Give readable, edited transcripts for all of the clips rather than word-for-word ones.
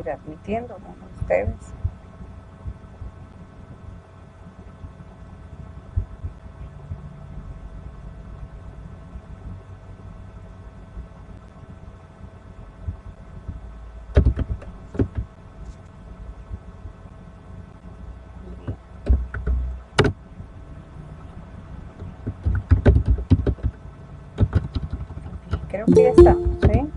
ir admitiendo, ¿no? Ustedes. Creo que ya estamos, ¿sí?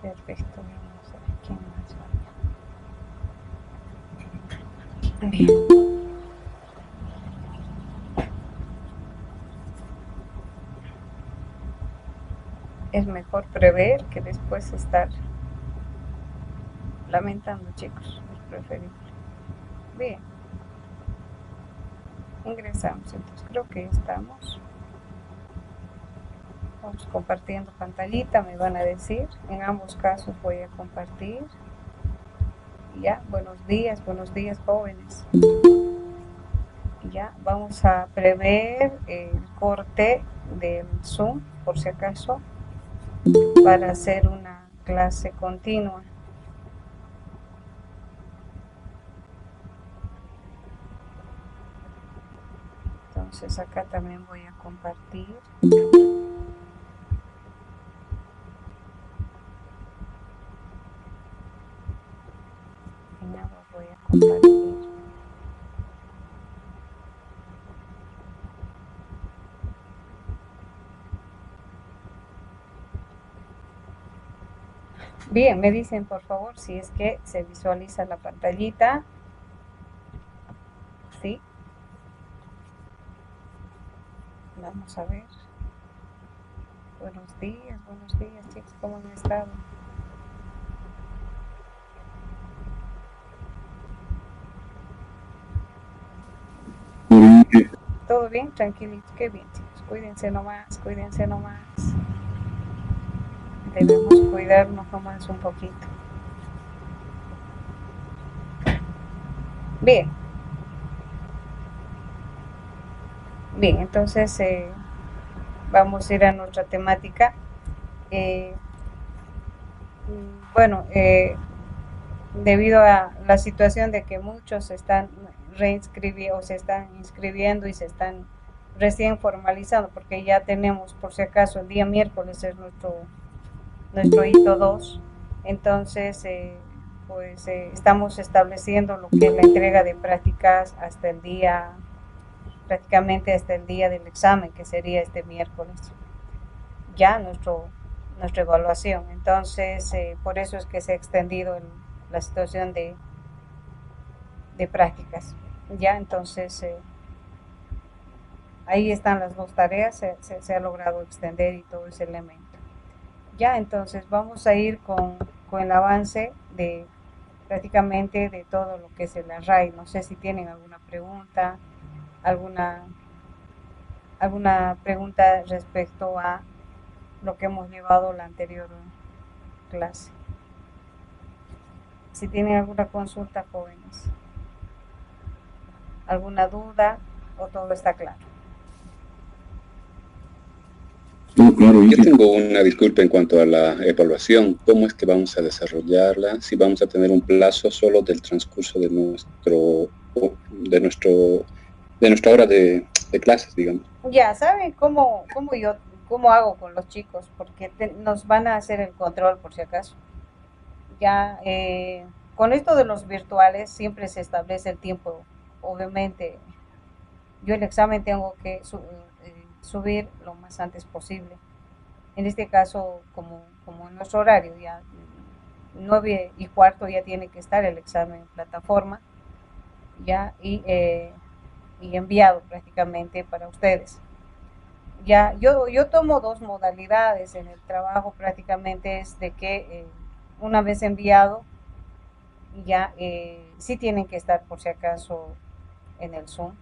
Perfecto, vamos a ver quién más va. Bien. Es mejor prever que después estar lamentando, chicos. Es preferible. Bien. Ingresamos, entonces creo que estamos. Vamos compartiendo pantallita, me van a decir. En ambos casos voy a compartir. Ya, buenos días jóvenes. Ya, vamos a prever el corte del Zoom, por si acaso, para hacer una clase continua. Entonces acá también voy a compartir. En ambos voy a compartir. Bien, me dicen por favor si es que se visualiza la pantallita. Sí. Vamos a ver. Buenos días chicos, ¿cómo han estado? Todo bien, tranquilito, qué bien chicos, cuídense nomás, cuídense nomás. Debemos cuidarnos nomás un poquito. Bien, bien, entonces vamos a ir a nuestra temática. Eh, bueno, debido a la situación de que muchos se están reinscribiendo o se están inscribiendo y se están recién formalizando, porque ya tenemos, por si acaso, el día miércoles es nuestro hito 2, entonces pues estamos estableciendo lo que es la entrega de prácticas hasta el día, prácticamente hasta el día del examen, que sería este miércoles, ya nuestra evaluación. Entonces, por eso es que se ha extendido la situación de prácticas. Ya, entonces, ahí están las dos tareas, se ha logrado extender y todo ese elemento. Ya, entonces vamos a ir con el avance de prácticamente de todo lo que es el array. No sé si tienen alguna pregunta, alguna, alguna pregunta respecto a lo que hemos llevado la anterior clase. Si tienen alguna consulta, jóvenes, alguna duda o todo está claro. No, claro, yo tengo una disculpa en cuanto a la evaluación. ¿Cómo es que vamos a desarrollarla? Si vamos a tener un plazo solo del transcurso de nuestra hora de clases, digamos. Ya, ¿saben cómo hago con los chicos? Porque nos van a hacer el control por si acaso. Ya, con esto de los virtuales siempre se establece el tiempo. Obviamente, yo el examen tengo que subir lo más antes posible. En este caso, como en nuestro horario, ya 9:15 ya tiene que estar el examen en plataforma, ya, y enviado prácticamente para ustedes. Ya, yo tomo dos modalidades en el trabajo, prácticamente es de que una vez enviado, ya sí tienen que estar por si acaso en el Zoom,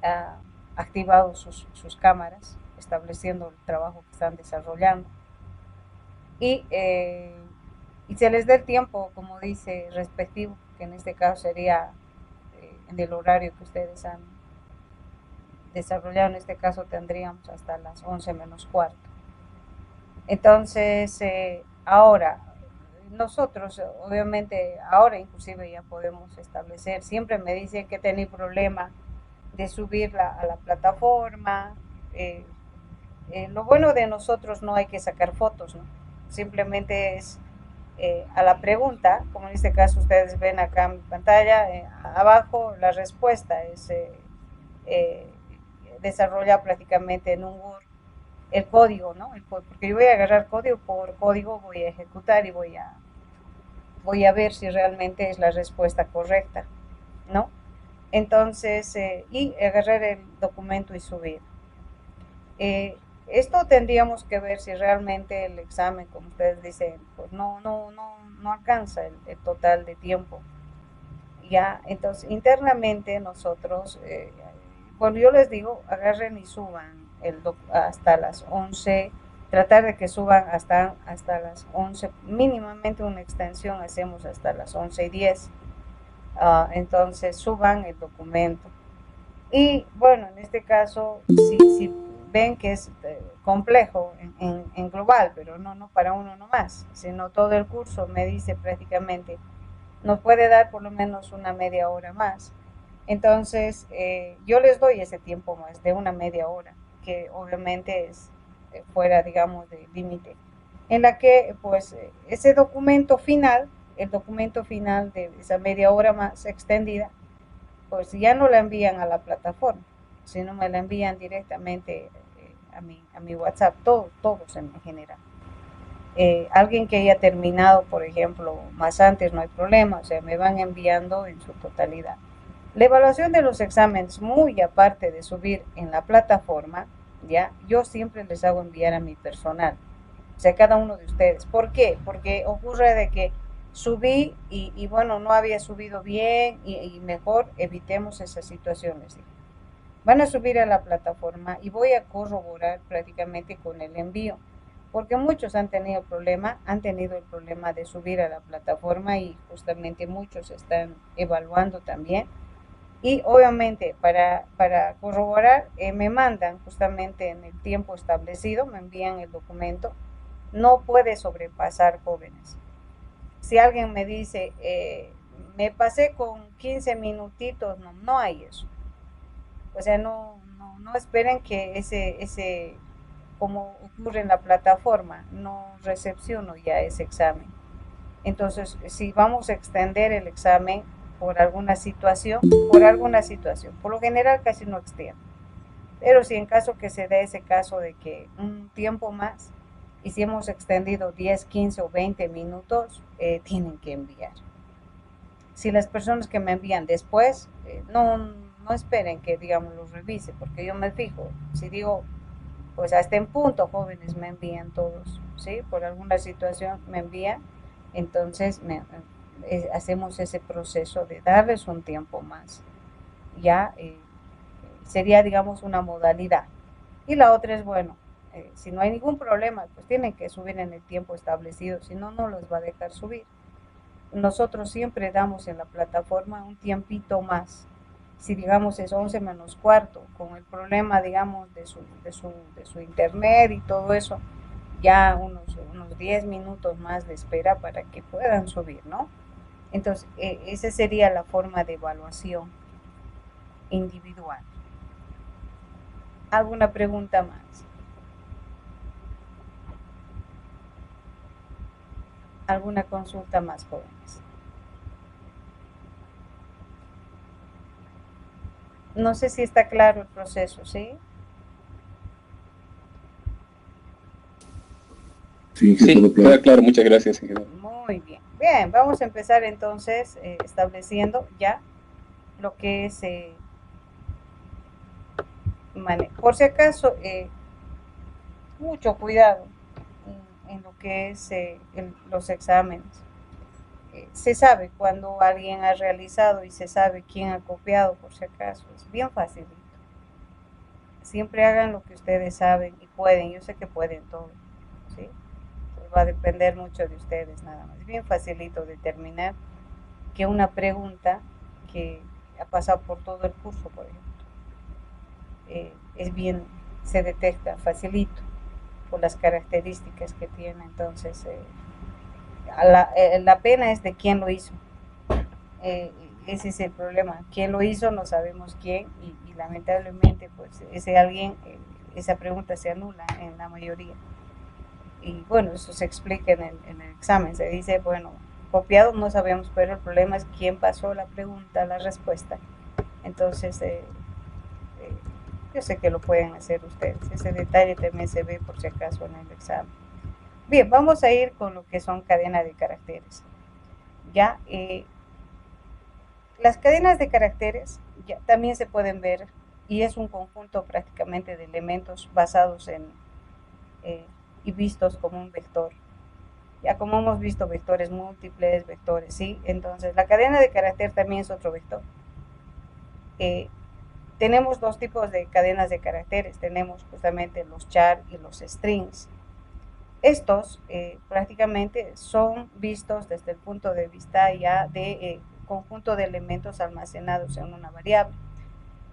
ah, activados sus cámaras, estableciendo el trabajo que están desarrollando. Y, y se les dé el tiempo, como dice, respectivo, que en este caso sería en el horario que ustedes han desarrollado. En este caso tendríamos hasta las 11 menos cuarto. Entonces, ahora, nosotros, obviamente, ahora inclusive ya podemos establecer, siempre me dicen que tenía problema de subirla a la plataforma. Lo bueno de nosotros, no hay que sacar fotos, ¿no? Simplemente es a la pregunta, como en este caso ustedes ven acá en mi pantalla, abajo la respuesta es eh, desarrolla prácticamente en un Word el código, ¿no? Porque yo voy a agarrar código por código, voy a ejecutar y voy a ver si realmente es la respuesta correcta, ¿no? Entonces, y agarrar el documento y subir. Esto tendríamos que ver si realmente el examen, como ustedes dicen, pues no alcanza el total de tiempo. Ya, entonces internamente nosotros, bueno, yo les digo, agarren y suban hasta las 11, tratar de que suban hasta las 11, mínimamente una extensión hacemos hasta las 11:10. Entonces suban el documento. Y bueno, en este caso, si ven que es complejo en global, pero no para uno nomás, sino todo el curso me dice prácticamente, nos puede dar por lo menos una media hora más. Entonces, yo les doy ese tiempo más de una media hora, que obviamente es fuera, digamos, del límite, en la que, pues, ese documento final, el documento final de esa media hora más extendida, pues ya no la envían a la plataforma, sino me la envían directamente a mi WhatsApp, todos en general. Alguien que haya terminado, por ejemplo, más antes, no hay problema, o sea, me van enviando en su totalidad. La evaluación de los exámenes, muy aparte de subir en la plataforma, ya, yo siempre les hago enviar a mi personal, o sea, cada uno de ustedes. ¿Por qué? Porque ocurre de que subí y bueno, no había subido bien y mejor evitemos esas situaciones. Van a subir a la plataforma y voy a corroborar prácticamente con el envío, porque muchos han tenido el problema de subir a la plataforma y justamente muchos están evaluando también. Y obviamente para corroborar me mandan justamente en el tiempo establecido, me envían el documento, no puede sobrepasar, jóvenes. Si alguien me dice, me pasé con 15 minutitos, no hay eso. O sea, no esperen que como ocurre en la plataforma, no recepciono ya ese examen. Entonces, si vamos a extender el examen por lo general casi no extiendo. Pero si en caso que se dé ese caso de que un tiempo más, y si hemos extendido 10, 15 o 20 minutos, tienen que enviar. Si las personas que me envían después, no esperen que, digamos, los revise, porque yo me fijo. Si digo, pues hasta en punto, jóvenes, me envían todos, ¿sí? Por alguna situación me envían, entonces hacemos ese proceso de darles un tiempo más. Ya sería, digamos, una modalidad. Y la otra es, bueno, si no hay ningún problema, pues tienen que subir en el tiempo establecido, si no, no los va a dejar subir. Nosotros siempre damos en la plataforma un tiempito más. Si digamos es 11 menos cuarto, con el problema, digamos, de su internet y todo eso, ya unos 10 minutos más de espera para que puedan subir, ¿no? Entonces, esa sería la forma de evaluación individual. ¿Alguna pregunta más? ¿Alguna consulta más, jóvenes? No sé si está claro el proceso, ¿sí? Sí, queda claro. Muchas gracias, ingeniero. Muy bien. Bien, vamos a empezar entonces estableciendo ya lo que es por si acaso, mucho cuidado en lo que es los exámenes. Se sabe cuando alguien ha realizado y se sabe quién ha copiado, por si acaso. Es bien facilito. Siempre hagan lo que ustedes saben y pueden. Yo sé que pueden todo, ¿sí? Entonces va a depender mucho de ustedes nada más. Es bien facilito determinar que una pregunta que ha pasado por todo el curso, por ejemplo. Es bien, se detecta facilito por las características que tiene. Entonces, la pena es de quién lo hizo. Ese es el problema. ¿Quién lo hizo? No sabemos quién y lamentablemente pues ese alguien, esa pregunta se anula en la mayoría. Y bueno, eso se explica en el examen. Se dice, bueno, copiado no sabemos, pero el problema es quién pasó la pregunta, la respuesta. Entonces, yo sé que lo pueden hacer ustedes. Ese detalle también se ve por si acaso en el examen. Bien, vamos a ir con lo que son cadenas de caracteres. Ya, las cadenas de caracteres ya, también se pueden ver y es un conjunto prácticamente de elementos basados en y vistos como un vector. Ya como hemos visto vectores múltiples, vectores, ¿sí? Entonces la cadena de carácter también es otro vector. Tenemos dos tipos de cadenas de caracteres. Tenemos justamente los char y los strings. Estos prácticamente son vistos desde el punto de vista ya de conjunto de elementos almacenados en una variable.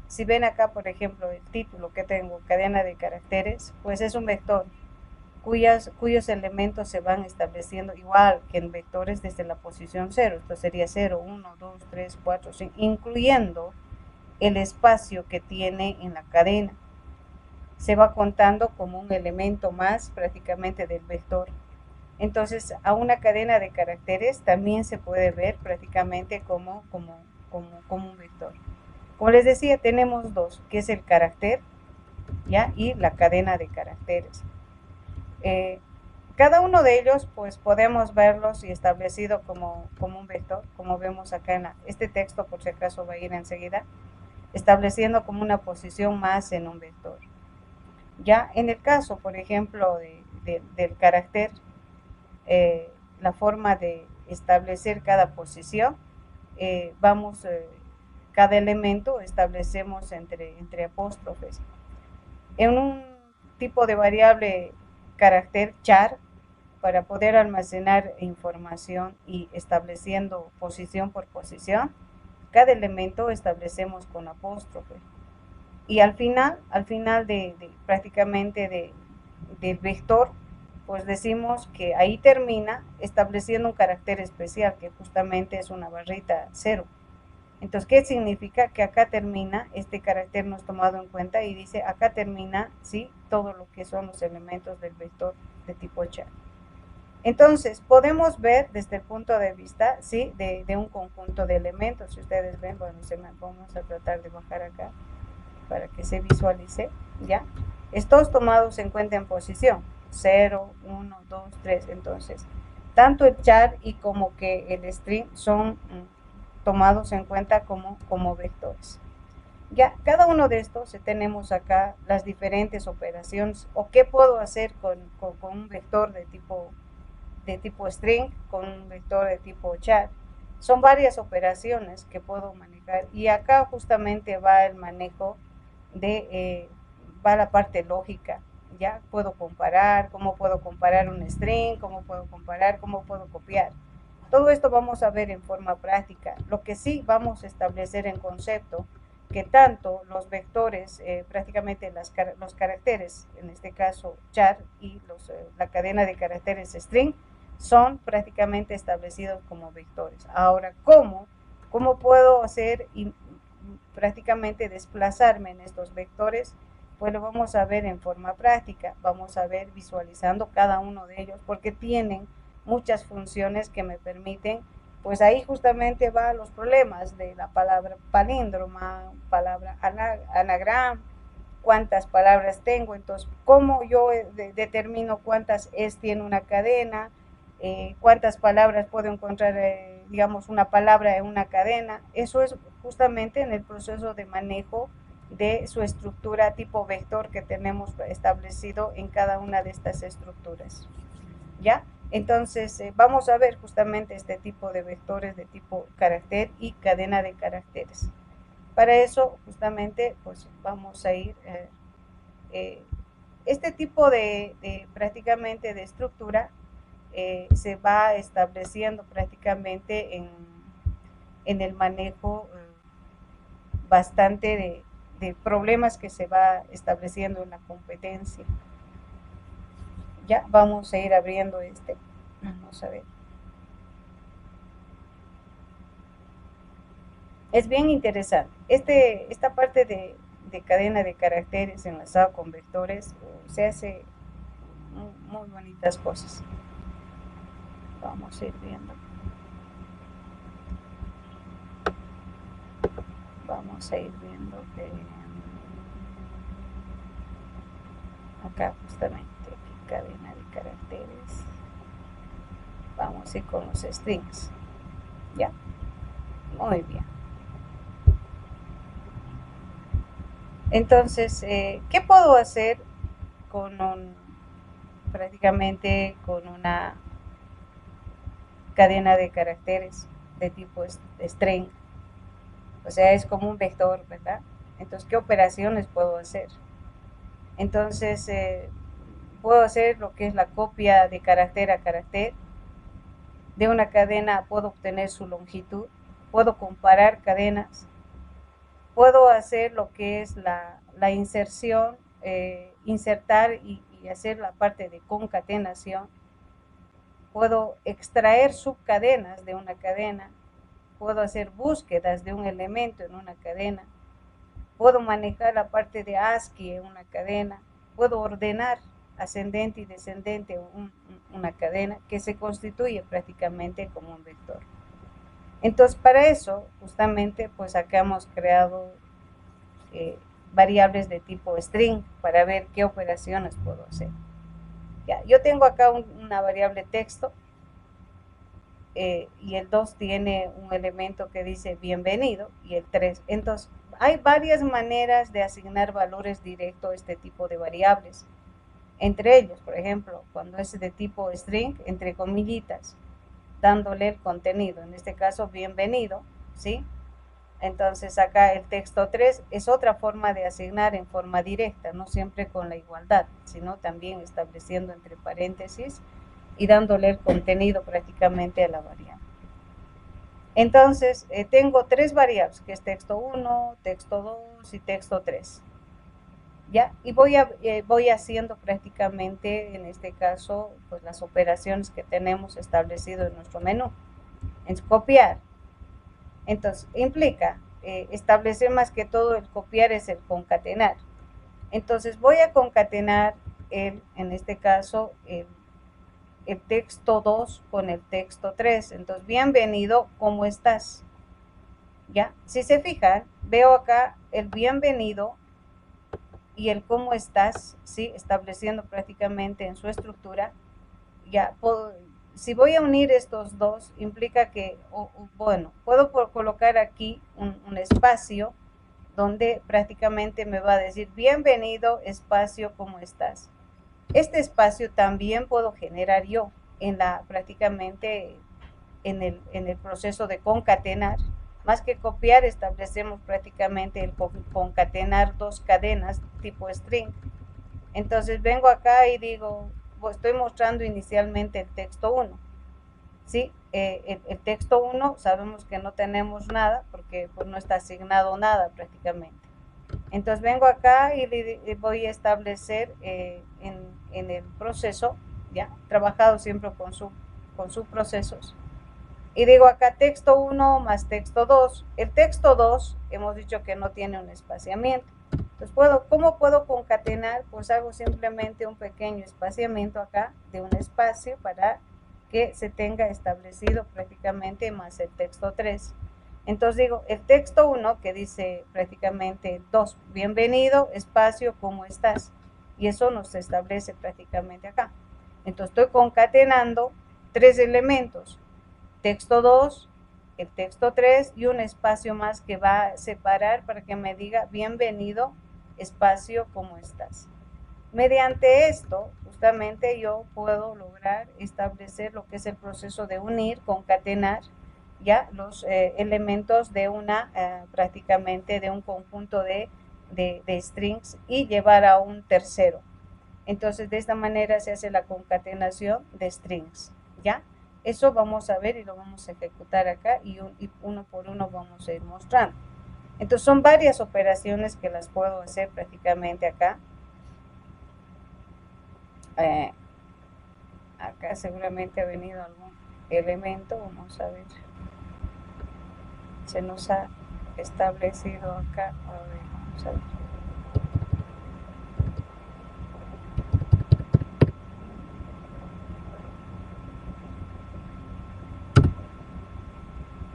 Si ven acá, por ejemplo, el título que tengo, cadena de caracteres, pues es un vector cuyos elementos se van estableciendo igual que en vectores desde la posición 0. Esto sería 0, 1, 2, 3, 4, 5, incluyendo el espacio que tiene en la cadena. Se va contando como un elemento más prácticamente del vector. Entonces, a una cadena de caracteres también se puede ver prácticamente como un vector. Como les decía, tenemos dos, que es el carácter, ¿ya? Y la cadena de caracteres. Cada uno de ellos, pues podemos verlos y establecido como un vector, como vemos acá en este texto, por si acaso va a ir enseguida, estableciendo como una posición más en un vector. Ya en el caso, por ejemplo, del carácter, la forma de establecer cada posición, cada elemento establecemos entre apóstrofes. En un tipo de variable carácter char, para poder almacenar información y estableciendo posición por posición, cada elemento establecemos con apóstrofe. Y al final prácticamente del vector, pues decimos que ahí termina estableciendo un carácter especial, que justamente es una barrita 0. Entonces, ¿qué significa? Que acá termina, este carácter no es tomado en cuenta y dice, acá termina, ¿sí? Todo lo que son los elementos del vector de tipo char. Entonces, podemos ver desde el punto de vista, ¿sí? De un conjunto de elementos. Si ustedes ven, bueno, vamos a tratar de bajar acá para que se visualice, ¿ya? Estos tomados en cuenta en posición, 0, 1, 2, 3. Entonces, tanto el char y como que el string son tomados en cuenta como vectores. Ya, cada uno de estos tenemos acá las diferentes operaciones o qué puedo hacer con un vector de tipo string, con un vector de tipo char. Son varias operaciones que puedo manejar y acá justamente va el manejo va la parte lógica. Ya puedo comparar, cómo puedo comparar un string, cómo puedo comparar, cómo puedo copiar. Todo esto vamos a ver en forma práctica. Lo que sí vamos a establecer en concepto, que tanto los vectores, prácticamente los caracteres, en este caso char, y la cadena de caracteres string, son prácticamente establecidos como vectores. Ahora, ¿cómo puedo hacer y prácticamente desplazarme en estos vectores? Pues lo vamos a ver en forma práctica, vamos a ver visualizando cada uno de ellos, porque tienen muchas funciones que me permiten, pues ahí justamente van los problemas de la palabra palíndroma, palabra anagrama, cuántas palabras tengo, entonces cómo yo determino cuántas es tiene una cadena, cuántas palabras puedo encontrar, digamos, una palabra en una cadena. Eso es justamente en el proceso de manejo de su estructura tipo vector que tenemos establecido en cada una de estas estructuras. ¿Ya? Entonces, vamos a ver justamente este tipo de vectores de tipo carácter y cadena de caracteres. Para eso, justamente, pues vamos a ir, este tipo prácticamente de estructura se va estableciendo prácticamente en el manejo bastante de problemas que se va estableciendo en la competencia. Ya vamos a ir abriendo este. Vamos a ver. Es bien interesante. Esta parte de cadena de caracteres enlazado con vectores se hace muy bonitas cosas. Vamos a ir viendo. Vamos a ir viendo acá justamente aquí, cadena de caracteres. Vamos a ir con los strings. Ya. Muy bien. Entonces, ¿qué puedo hacer con prácticamente con una cadena de caracteres de tipo string? O sea, es como un vector, ¿verdad? Entonces, ¿qué operaciones puedo hacer? Entonces, puedo hacer lo que es la copia de carácter a carácter. De una cadena puedo obtener su longitud, puedo comparar cadenas, puedo hacer lo que es la inserción, insertar y hacer la parte de concatenación, puedo extraer subcadenas de una cadena, puedo hacer búsquedas de un elemento en una cadena, puedo manejar la parte de ASCII en una cadena, puedo ordenar ascendente y descendente una cadena que se constituye prácticamente como un vector. Entonces, para eso, justamente, pues acá hemos creado variables de tipo string para ver qué operaciones puedo hacer. Ya, yo tengo acá una variable texto y el 2 tiene un elemento que dice bienvenido y el 3. Entonces, hay varias maneras de asignar valores directos a este tipo de variables. Entre ellos, por ejemplo, cuando es de tipo string, entre comillitas, dándole el contenido, en este caso bienvenido, ¿sí? Entonces acá el texto 3 es otra forma de asignar en forma directa, no siempre con la igualdad, sino también estableciendo entre paréntesis y dándole el contenido prácticamente a la variable. Entonces tengo 3 variables, que es texto 1, texto 2 y texto 3. ¿Ya? Y voy haciendo prácticamente, en este caso, pues las operaciones que tenemos establecido en nuestro menú. Es copiar. Entonces, implica establecer más que todo el copiar es el concatenar. Entonces, voy a concatenar en este caso, el texto 2 con el texto 3. Entonces, bienvenido, ¿cómo estás? ¿Ya? Si se fijan, veo acá el bienvenido y el cómo estás, ¿sí? Estableciendo prácticamente en su estructura, ya si voy a unir estos dos, implica que, bueno, puedo colocar aquí un espacio donde prácticamente me va a decir bienvenido, espacio, ¿cómo estás? Este espacio también puedo generar yo prácticamente en el proceso de concatenar. Más que copiar, establecemos prácticamente el concatenar 2 cadenas tipo string. Entonces vengo acá y digo, estoy mostrando inicialmente el texto 1. ¿Sí? El texto 1 sabemos que no tenemos nada porque pues, no está asignado nada prácticamente. Entonces vengo acá y voy a establecer en el proceso, ya trabajado siempre con sus procesos. Y digo acá texto 1 más texto 2. El texto 2 hemos dicho que no tiene un espaciamiento. Entonces, ¿cómo puedo concatenar? Pues hago simplemente un pequeño espaciamiento acá de un espacio para que se tenga establecido prácticamente más el texto 3. Entonces digo, el texto 1 que dice prácticamente 2, bienvenido, espacio, ¿cómo estás? Y eso nos establece prácticamente acá. Entonces estoy concatenando 3 elementos, texto 2, el texto 3 y un espacio más que va a separar para que me diga bienvenido, espacio, ¿cómo estás? Mediante esto, justamente yo puedo lograr establecer lo que es el proceso de unir, concatenar, ya los elementos de prácticamente de un conjunto de strings y llevar a un tercero. Entonces, de esta manera se hace la concatenación de strings, ¿ya? Eso vamos a ver y lo vamos a ejecutar acá y uno por uno vamos a ir mostrando. Entonces son varias operaciones que las puedo hacer prácticamente acá. Acá seguramente ha venido algún elemento, vamos a ver. Se nos ha establecido acá, a ver, vamos a ver.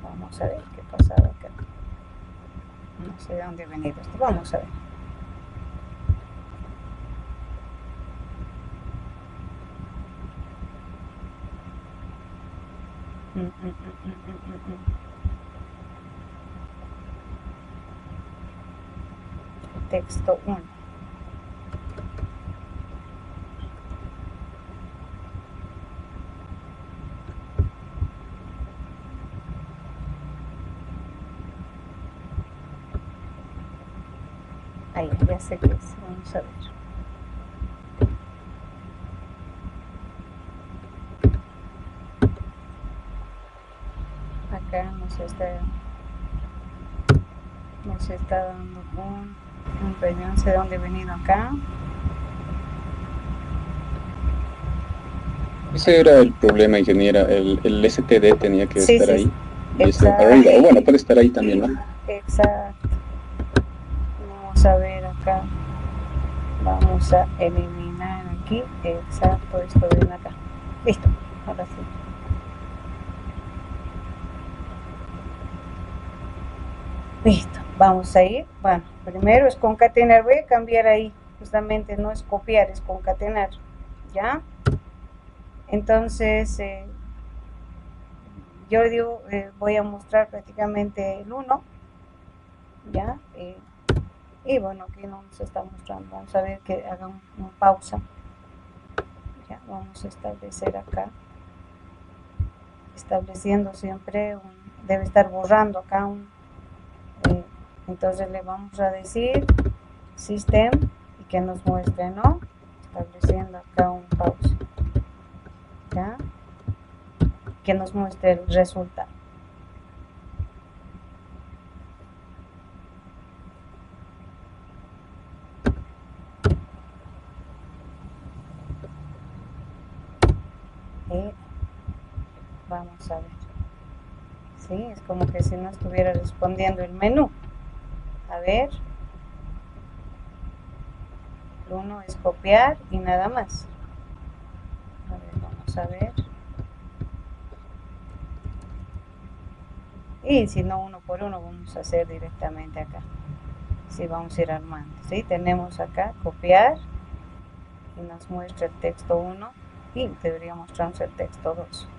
Vamos a ver qué pasaba acá. No sé de dónde ha venido esto, vamos a ver. Texto 1. Ahí, ya sé qué es, vamos a ver. Acá nos está dando un peñón, no sé de dónde he venido acá. Ese era el problema, ingeniera, el STD tenía que estar ahí. Y exacto. Arriba, o bueno, puede estar ahí también, ¿no? Exacto. Vamos a ver acá. Vamos a eliminar aquí. Exacto, esto viene acá. Listo, ahora sí. Listo, vamos a ir. Bueno, primero es concatenar. Voy a cambiar ahí. Justamente no es copiar, es concatenar. ¿Ya? Entonces, yo digo, voy a mostrar prácticamente el 1. ¿Ya? Y bueno, aquí no nos está mostrando. Vamos a ver que haga un pausa. Ya, vamos a establecer acá. Estableciendo siempre debe estar borrando acá entonces le vamos a decir system y que nos muestre, ¿no? Estableciendo acá un pause. ¿Ya? Que nos muestre el resultado. Vamos a ver. Sí, es como que si no estuviera respondiendo el menú. A ver. El 1 es copiar y nada más. A ver, vamos a ver. Y si no, uno por uno vamos a hacer directamente acá. Sí, vamos a ir armando. Sí, tenemos acá copiar y nos muestra el texto 1 y debería mostrarnos el texto 2.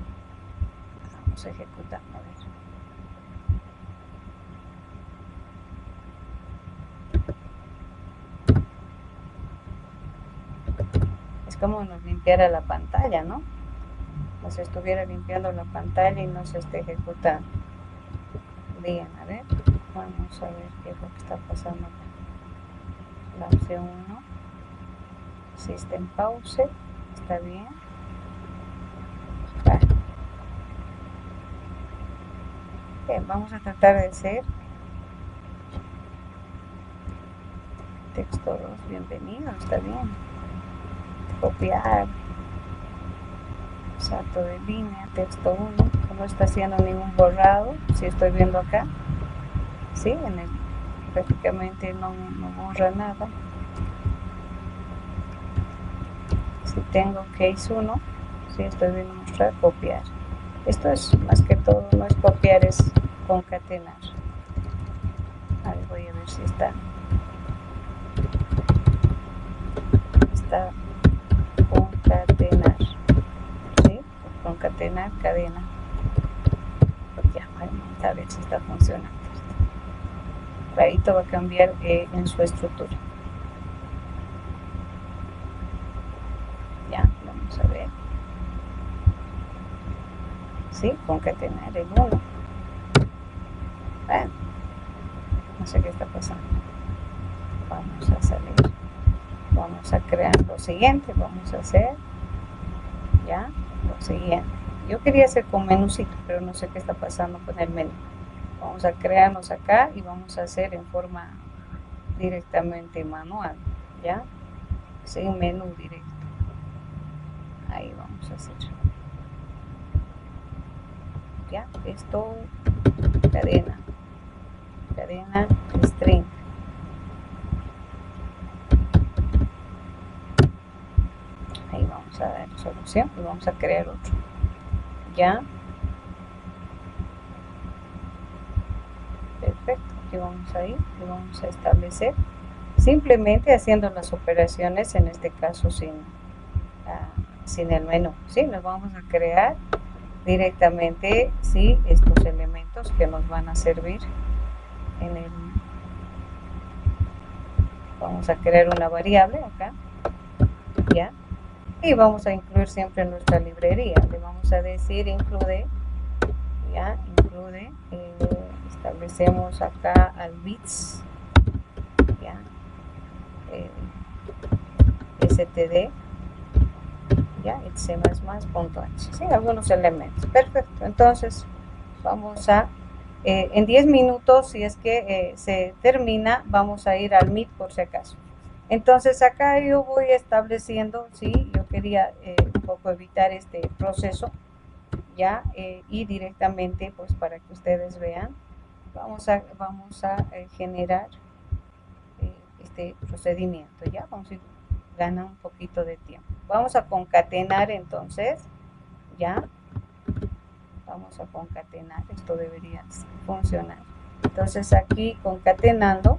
Vamos a ejecutar, a ver. Es como nos limpiara la pantalla, ¿no? Nos estuviera limpiando la pantalla y no se esté ejecutando. Bien, a ver, vamos a ver qué es lo que está pasando acá. Lance 1, System Pause, está bien. Vale. Bien, vamos a tratar de hacer texto 2, bienvenido, está bien. Copiar, salto de línea, texto 1, no está haciendo ningún borrado, si estoy viendo acá, sí, prácticamente no borra nada. Si tengo case 1, si estoy viendo mostrar, copiar. Esto es más que todo, no es copiar, es concatenar. A ver, voy a ver si está concatenar, ¿sí? Concatenar cadena. Ya, vamos a ver si está funcionando. Clarito va a cambiar en su estructura. Ya, vamos a ver. Sí, concatenar el 1. Bueno, no sé qué está pasando. Vamos a salir. Vamos a crear lo siguiente. Vamos a hacer ya lo siguiente. Yo quería hacer con menucito, pero no sé qué está pasando con el menú. Vamos a crearnos acá y vamos a hacer en forma directamente manual, ¿ya? Sin menú directo. Ahí vamos a hacer. ¿Ya? Esto, cadena string. Ahí vamos a dar solución y vamos a crear otro. ¿Ya? Perfecto. Aquí vamos a ir y vamos a establecer simplemente haciendo las operaciones, en este caso sin el menú, ¿sí? Nos vamos a crear directamente, ¿sí? Estos elementos que nos van a servir en el... Vamos a crear una variable acá, ¿ya? Y vamos a incluir siempre nuestra librería. Le vamos a decir include, ¿ya? Include, establecemos acá al bits, ¿ya? std, ya, c++.h, ¿sí? Algunos elementos. Perfecto. Entonces vamos a en 10 minutos, si es que se termina, vamos a ir al Meet por si acaso. Entonces acá yo voy estableciendo, ¿sí? Yo quería un poco evitar este proceso, ya, y directamente, pues para que ustedes vean, vamos a generar este procedimiento, ya, vamos a ganar un poquito de tiempo. Vamos a concatenar entonces, ya, vamos a concatenar, esto debería funcionar. Entonces aquí concatenando,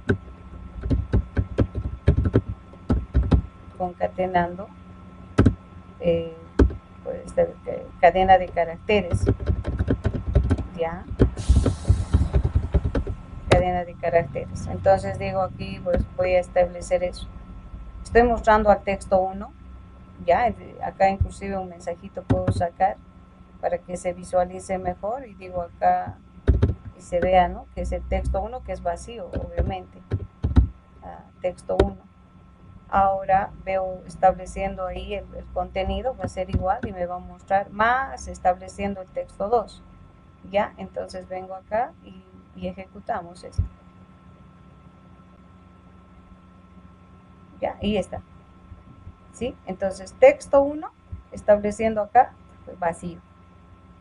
pues, cadena de caracteres, ya, cadena de caracteres. Entonces digo aquí, pues voy a establecer eso. Estoy mostrando al texto 1, ya, acá inclusive un mensajito puedo sacar para que se visualice mejor, y digo acá y se vea, ¿no? Que es el texto 1, que es vacío, obviamente. Texto 1. Ahora veo estableciendo ahí el contenido, va a ser igual y me va a mostrar más estableciendo el texto 2. Ya, entonces vengo acá y ejecutamos esto. Ya, y está. ¿Sí? Entonces texto 1 estableciendo acá vacío.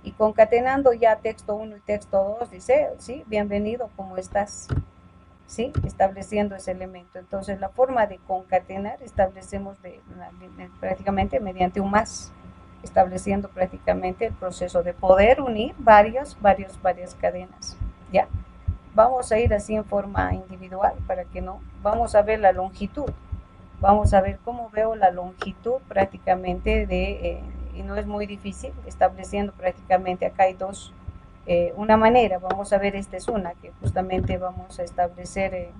Y concatenando ya texto 1 y texto 2 dice, sí, bienvenido, ¿cómo estás? ¿Sí? Estableciendo ese elemento. Entonces la forma de concatenar establecemos prácticamente mediante un más, estableciendo prácticamente el proceso de poder unir varias cadenas. ¿Ya? Vamos a ir así en forma individual para que no, vamos a ver la longitud. Vamos a ver cómo veo la longitud prácticamente y no es muy difícil, estableciendo prácticamente acá hay dos, una manera, vamos a ver, esta es una que justamente vamos a establecer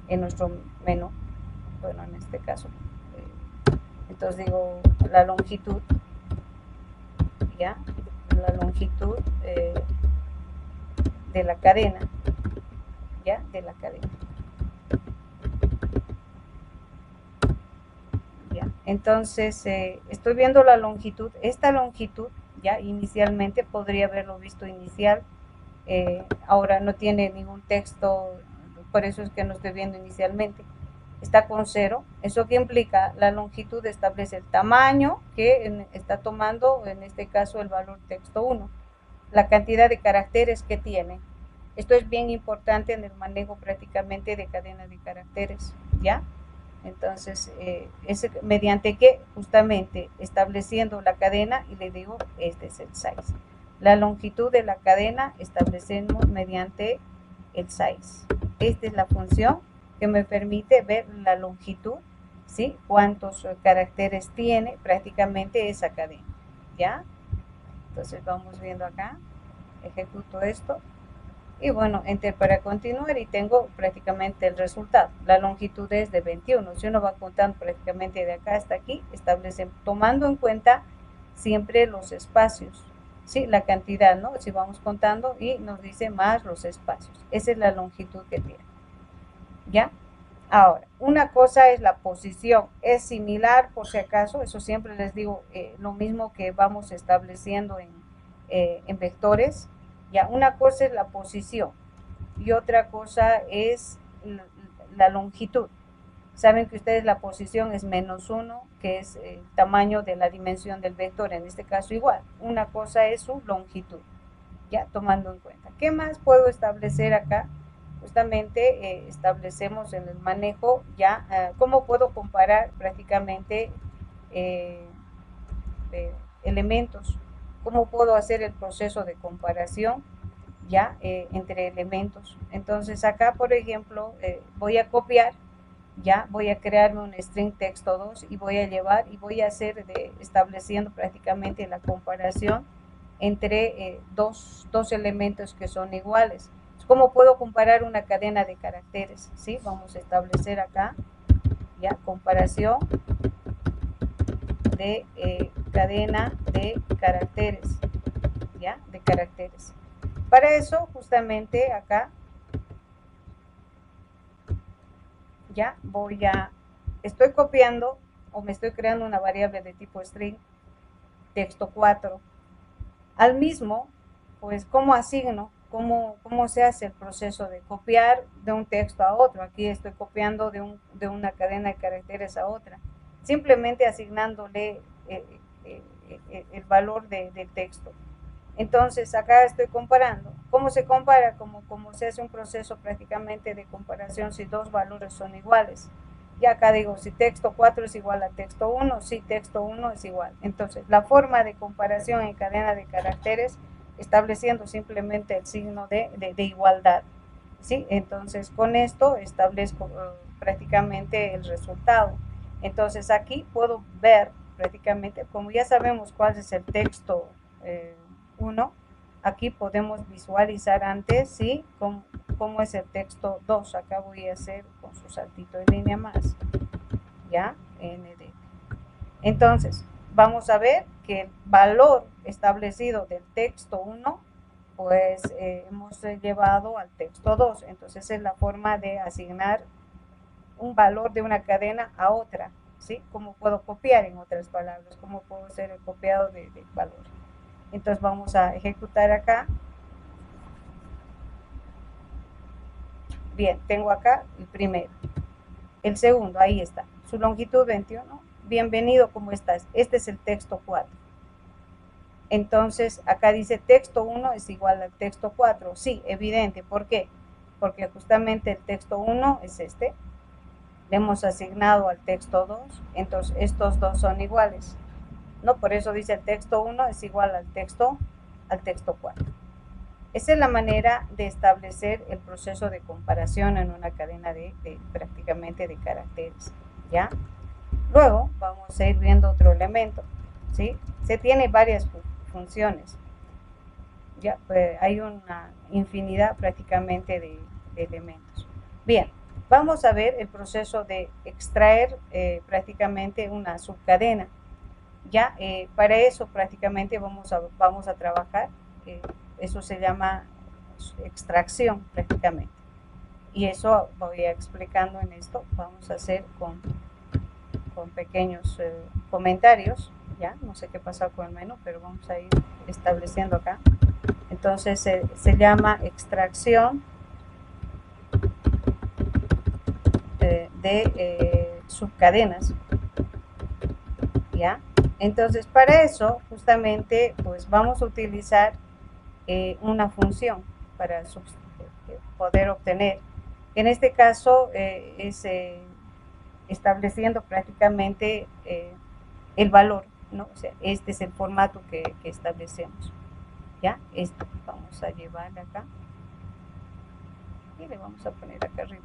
en nuestro menú, bueno, en este caso, entonces digo la longitud, ya, la longitud de la cadena, ya, de la cadena. Entonces estoy viendo la longitud, esta longitud ya inicialmente podría haberlo visto inicial, ahora no tiene ningún texto, por eso es que no estoy viendo inicialmente, está con 0, eso que implica la longitud establece el tamaño que está tomando, en este caso el valor texto 1, la cantidad de caracteres que tiene. Esto es bien importante en el manejo prácticamente de cadena de caracteres, ¿ya? Entonces, mediante que justamente estableciendo la cadena y le digo, este es el size. La longitud de la cadena establecemos mediante el size. Esta es la función que me permite ver la longitud, ¿sí? Cuántos caracteres tiene prácticamente esa cadena, ¿ya? Entonces vamos viendo acá, ejecuto esto. Y bueno, enter para continuar y tengo prácticamente el resultado. La longitud es de 21. Si uno va contando prácticamente de acá hasta aquí, establece tomando en cuenta siempre los espacios, ¿sí? La cantidad, ¿no? Si vamos contando y nos dice más los espacios. Esa es la longitud que tiene. ¿Ya? Ahora, una cosa es la posición. Es similar, por si acaso, eso siempre les digo, lo mismo que vamos estableciendo en vectores. Ya, una cosa es la posición, y otra cosa es la longitud. Saben que ustedes la posición es -1, que es el tamaño de la dimensión del vector, en este caso igual. Una cosa es su longitud, ya tomando en cuenta. ¿Qué más puedo establecer acá? Justamente establecemos en el manejo ya cómo puedo comparar prácticamente elementos, cómo puedo hacer el proceso de comparación ya entre elementos. Entonces acá, por ejemplo, voy a copiar, ya voy a crearme un string texto2 y voy a llevar y voy a hacer estableciendo prácticamente la comparación entre dos elementos que son iguales. ¿Cómo puedo comparar una cadena de caracteres? ¿Sí? Vamos a establecer acá, ya, comparación de cadena de caracteres, ya, de caracteres. Para eso, justamente acá, ya estoy copiando o me estoy creando una variable de tipo string, texto 4. Al mismo, pues, ¿cómo asigno? ¿Cómo se hace el proceso de copiar de un texto a otro? Aquí estoy copiando de una cadena de caracteres a otra. Simplemente asignándole el valor del texto. Entonces, acá estoy comparando. ¿Cómo se compara? Como se hace un proceso prácticamente de comparación si dos valores son iguales. Y acá digo, si texto 4 es igual a texto 1, si texto 1 es igual. Entonces, la forma de comparación en cadena de caracteres, estableciendo simplemente el signo de igualdad. ¿Sí? Entonces, con esto establezco prácticamente el resultado. Entonces, aquí puedo ver prácticamente, como ya sabemos cuál es el texto 1, aquí podemos visualizar antes, ¿sí? Cómo es el texto 2. Acá voy a hacer con su saltito de línea más, ¿ya? ND. Entonces, vamos a ver que el valor establecido del texto 1, pues hemos llevado al texto 2. Entonces, es la forma de asignar un valor de una cadena a otra, ¿sí? ¿Cómo puedo copiar, en otras palabras? ¿Cómo puedo hacer el copiado de valor? Entonces vamos a ejecutar acá. Bien, tengo acá el primero. El segundo, ahí está. Su longitud 21. Bienvenido, ¿cómo estás? Este es el texto 4. Entonces, acá dice texto 1 es igual al texto 4. Sí, evidente. ¿Por qué? Porque justamente el texto 1 es este. Le hemos asignado al texto 2. Entonces, estos dos son iguales. ¿No? Por eso dice el texto 1 es igual al texto 4. Esa es la manera de establecer el proceso de comparación en una cadena prácticamente de caracteres, ¿ya? Luego vamos a ir viendo otro elemento, ¿sí? Se tiene varias funciones, ¿ya? Pues hay una infinidad prácticamente de elementos. Bien, vamos a ver el proceso de extraer prácticamente una subcadena, ¿ya? Para eso prácticamente vamos a trabajar eso se llama extracción prácticamente. Y eso voy explicando en esto. Vamos a hacer con pequeños comentarios. Ya, no sé qué pasa con el menú, pero vamos a ir estableciendo acá. Entonces se llama extracción de subcadenas. ¿Ya? Entonces para eso justamente pues vamos a utilizar una función para poder obtener. En este caso es estableciendo prácticamente el valor, ¿no? O sea, este es el formato que establecemos. ¿Ya? Esto vamos a llevarle acá y le vamos a poner acá arriba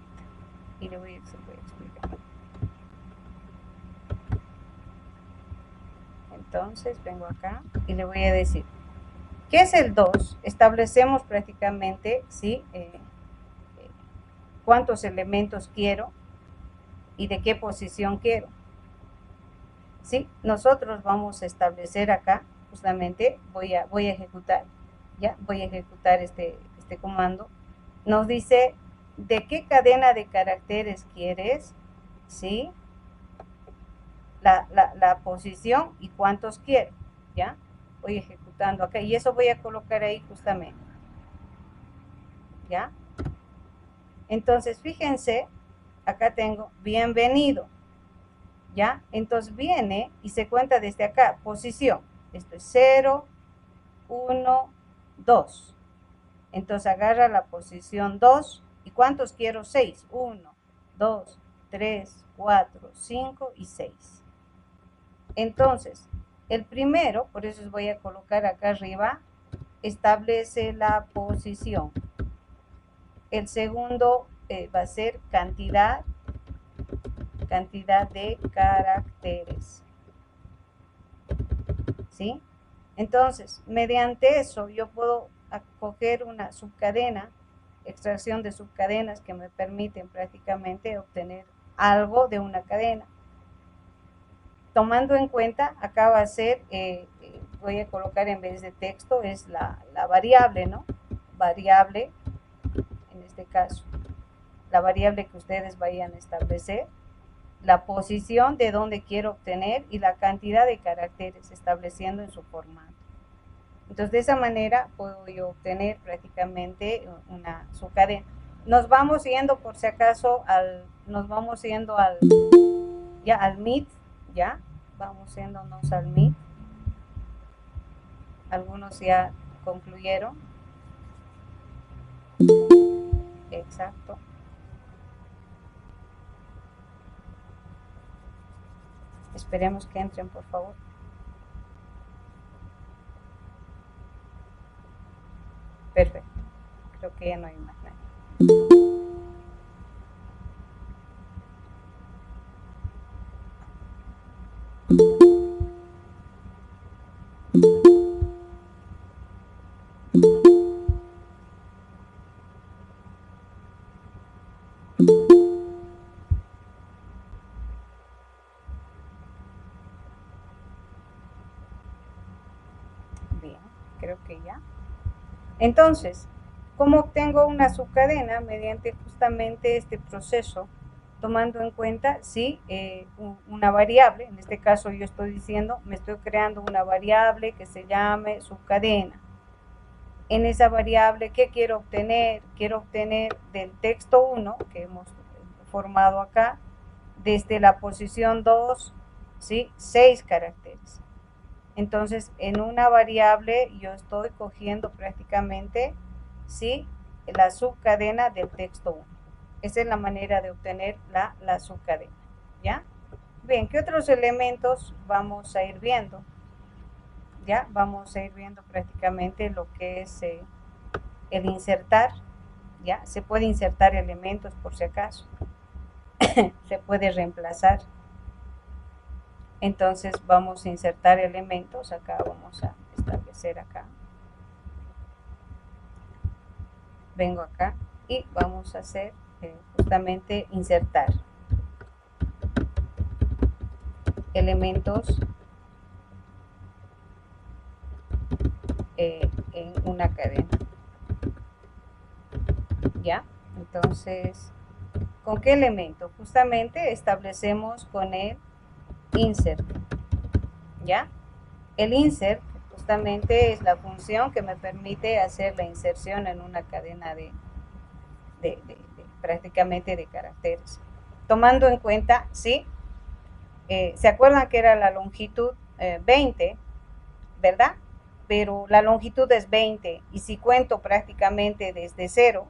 y le voy a explicar. Entonces vengo acá y le voy a decir ¿qué es el 2? Establecemos prácticamente, ¿sí? Cuántos elementos quiero y de qué posición quiero. ¿Sí? Nosotros vamos a establecer acá, justamente, voy a ejecutar, ¿ya? Voy a ejecutar este comando. Nos dice, ¿de qué cadena de caracteres quieres? ¿Sí? La posición y cuántos quiero, ¿ya? Voy ejecutando acá y eso voy a colocar ahí justamente, ¿ya? Entonces, fíjense, acá tengo bienvenido, ¿ya? Entonces viene y se cuenta desde acá, posición. Esto es 0, 1, 2. Entonces agarra la posición 2. ¿Y cuántos quiero? 6. 1, 2, 3, 4, 5 y 6. Entonces, el primero, por eso os voy a colocar acá arriba, establece la posición. El segundo va a ser cantidad de caracteres. ¿Sí? Entonces, mediante eso yo puedo coger una subcadena, extracción de subcadenas que me permiten prácticamente obtener algo de una cadena. Tomando en cuenta, acá va a ser, voy a colocar en vez de texto, es la variable, ¿no? Variable, en este caso, la variable que ustedes vayan a establecer, la posición de donde quiero obtener y la cantidad de caracteres estableciendo en su formato. Entonces, de esa manera puedo yo obtener prácticamente una subcadena. Nos vamos yendo, por si acaso, nos vamos yendo al Meet, ya, vamos yéndonos al Meet. Algunos ya concluyeron. Exacto. Esperemos que entren, por favor. Perfecto. Creo que ya no hay más nada. Bien, creo que ya. Entonces, ¿cómo obtengo una subcadena? Mediante justamente este proceso, tomando en cuenta, sí, una variable. En este caso yo estoy diciendo, me estoy creando una variable que se llame subcadena. En esa variable, ¿qué quiero obtener? Quiero obtener del texto 1, que hemos formado acá, desde la posición 2, ¿sí? 6 caracteres. Entonces, en una variable yo estoy cogiendo prácticamente, ¿sí?, la subcadena del texto 1. Esa es la manera de obtener la subcadena, ¿ya? Bien, ¿qué otros elementos vamos a ir viendo? Ya vamos a ir viendo prácticamente lo que es el insertar, ¿ya? Se puede insertar elementos por si acaso. Se puede reemplazar. Entonces vamos a insertar elementos. Acá vamos a establecer acá. Vengo acá y vamos a hacer justamente insertar elementos en una cadena. ¿Ya? Entonces, ¿con qué elemento? Justamente establecemos con el insert. ¿Ya? El insert justamente es la función que me permite hacer la inserción en una cadena de prácticamente de caracteres. Tomando en cuenta, ¿sí? ¿Se acuerdan que era la longitud 20, verdad? Pero la longitud es 20 y si cuento prácticamente desde 0,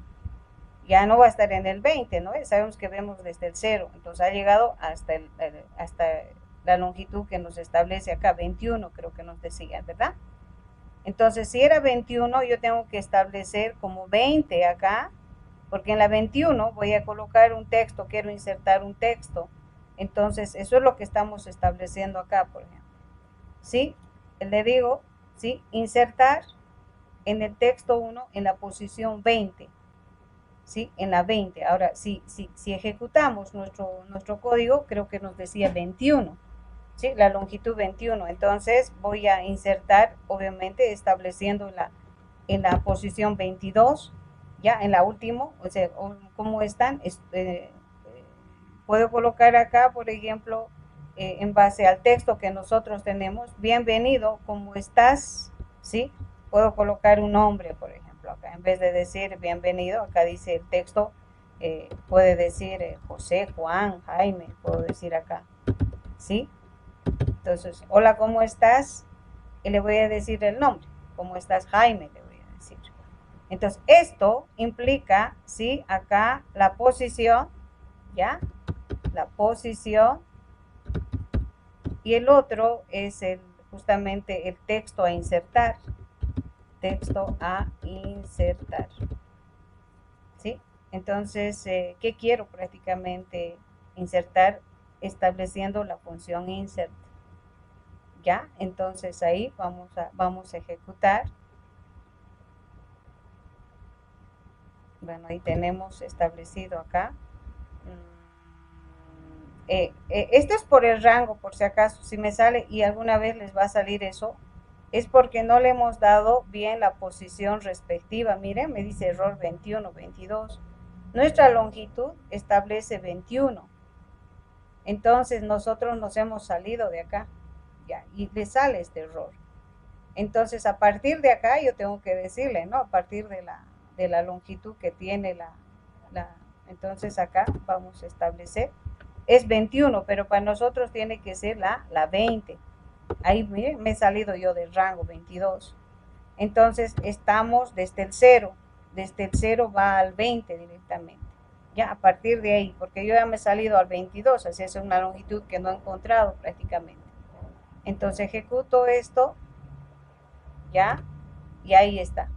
ya no va a estar en el 20, ¿no? Sabemos que vemos desde el 0, entonces ha llegado hasta la longitud que nos establece acá, 21 creo que nos decía, ¿verdad? Entonces, si era 21, yo tengo que establecer como 20 acá, porque en la 21 voy a colocar un texto, quiero insertar un texto. Entonces, eso es lo que estamos estableciendo acá, por ejemplo. ¿Sí? Le digo, ¿sí? Insertar en el texto 1 en la posición 20. ¿Sí? En la 20. Ahora, si ejecutamos nuestro código, creo que nos decía 21. ¿Sí? La longitud 21. Entonces, voy a insertar, obviamente, estableciendo en la posición 22, ya en la última, o sea, ¿cómo están? Puedo colocar acá, por ejemplo, en base al texto que nosotros tenemos, bienvenido, ¿cómo estás? ¿Sí? Puedo colocar un nombre, por ejemplo, acá, en vez de decir bienvenido, acá dice el texto, puede decir José, Juan, Jaime, puedo decir acá, ¿sí? Entonces, hola, ¿cómo estás? Y le voy a decir el nombre. ¿Cómo estás, Jaime? Le voy a decir. Entonces, esto implica, ¿sí? Acá la posición, ¿ya? La posición. Y el otro es justamente el texto a insertar. Texto a insertar. ¿Sí? Entonces, ¿qué quiero prácticamente insertar? Estableciendo la función insert. ¿Ya? Entonces ahí vamos a ejecutar. Bueno, ahí tenemos establecido acá. Esto es por el rango, por si acaso, si me sale y alguna vez les va a salir eso, es porque no le hemos dado bien la posición respectiva. Miren, me dice error 21, 22. Nuestra longitud establece 21. Entonces nosotros nos hemos salido de acá, ya, y le sale este error. Entonces a partir de acá yo tengo que decirle, ¿no? A partir de la longitud que tiene entonces acá vamos a establecer, es 21, pero para nosotros tiene que ser la 20. Ahí miren, me he salido yo del rango 22. Entonces estamos desde el 0 va al 20 directamente. Ya a partir de ahí, porque yo ya me he salido al 22, así es una longitud que no he encontrado prácticamente. Entonces ejecuto esto, ya, y ahí está.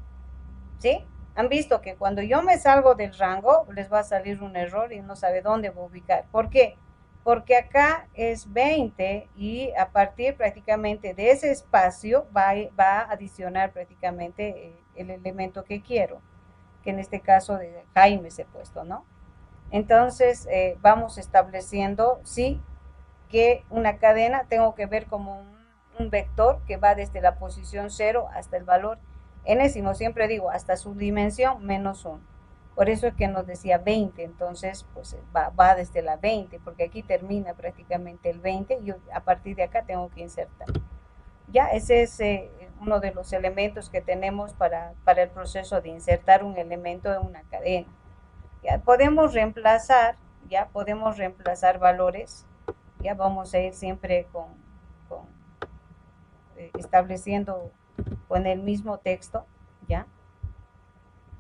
¿Sí? Han visto que cuando yo me salgo del rango, les va a salir un error y no sabe dónde voy a ubicar. ¿Por qué? Porque acá es 20 y a partir prácticamente de ese espacio va a adicionar prácticamente el elemento que quiero, que en este caso de Jaime se ha puesto, ¿no? Entonces vamos estableciendo, sí, que una cadena tengo que ver como un vector que va desde la posición 0 hasta el valor enésimo, siempre digo, hasta su dimensión menos 1. Por eso es que nos decía 20, entonces pues va desde la 20, porque aquí termina prácticamente el 20 y yo a partir de acá tengo que insertar. Ya, ese es uno de los elementos que tenemos para el proceso de insertar un elemento en una cadena. Ya podemos reemplazar, valores, ya vamos a ir siempre estableciendo con el mismo texto, ya.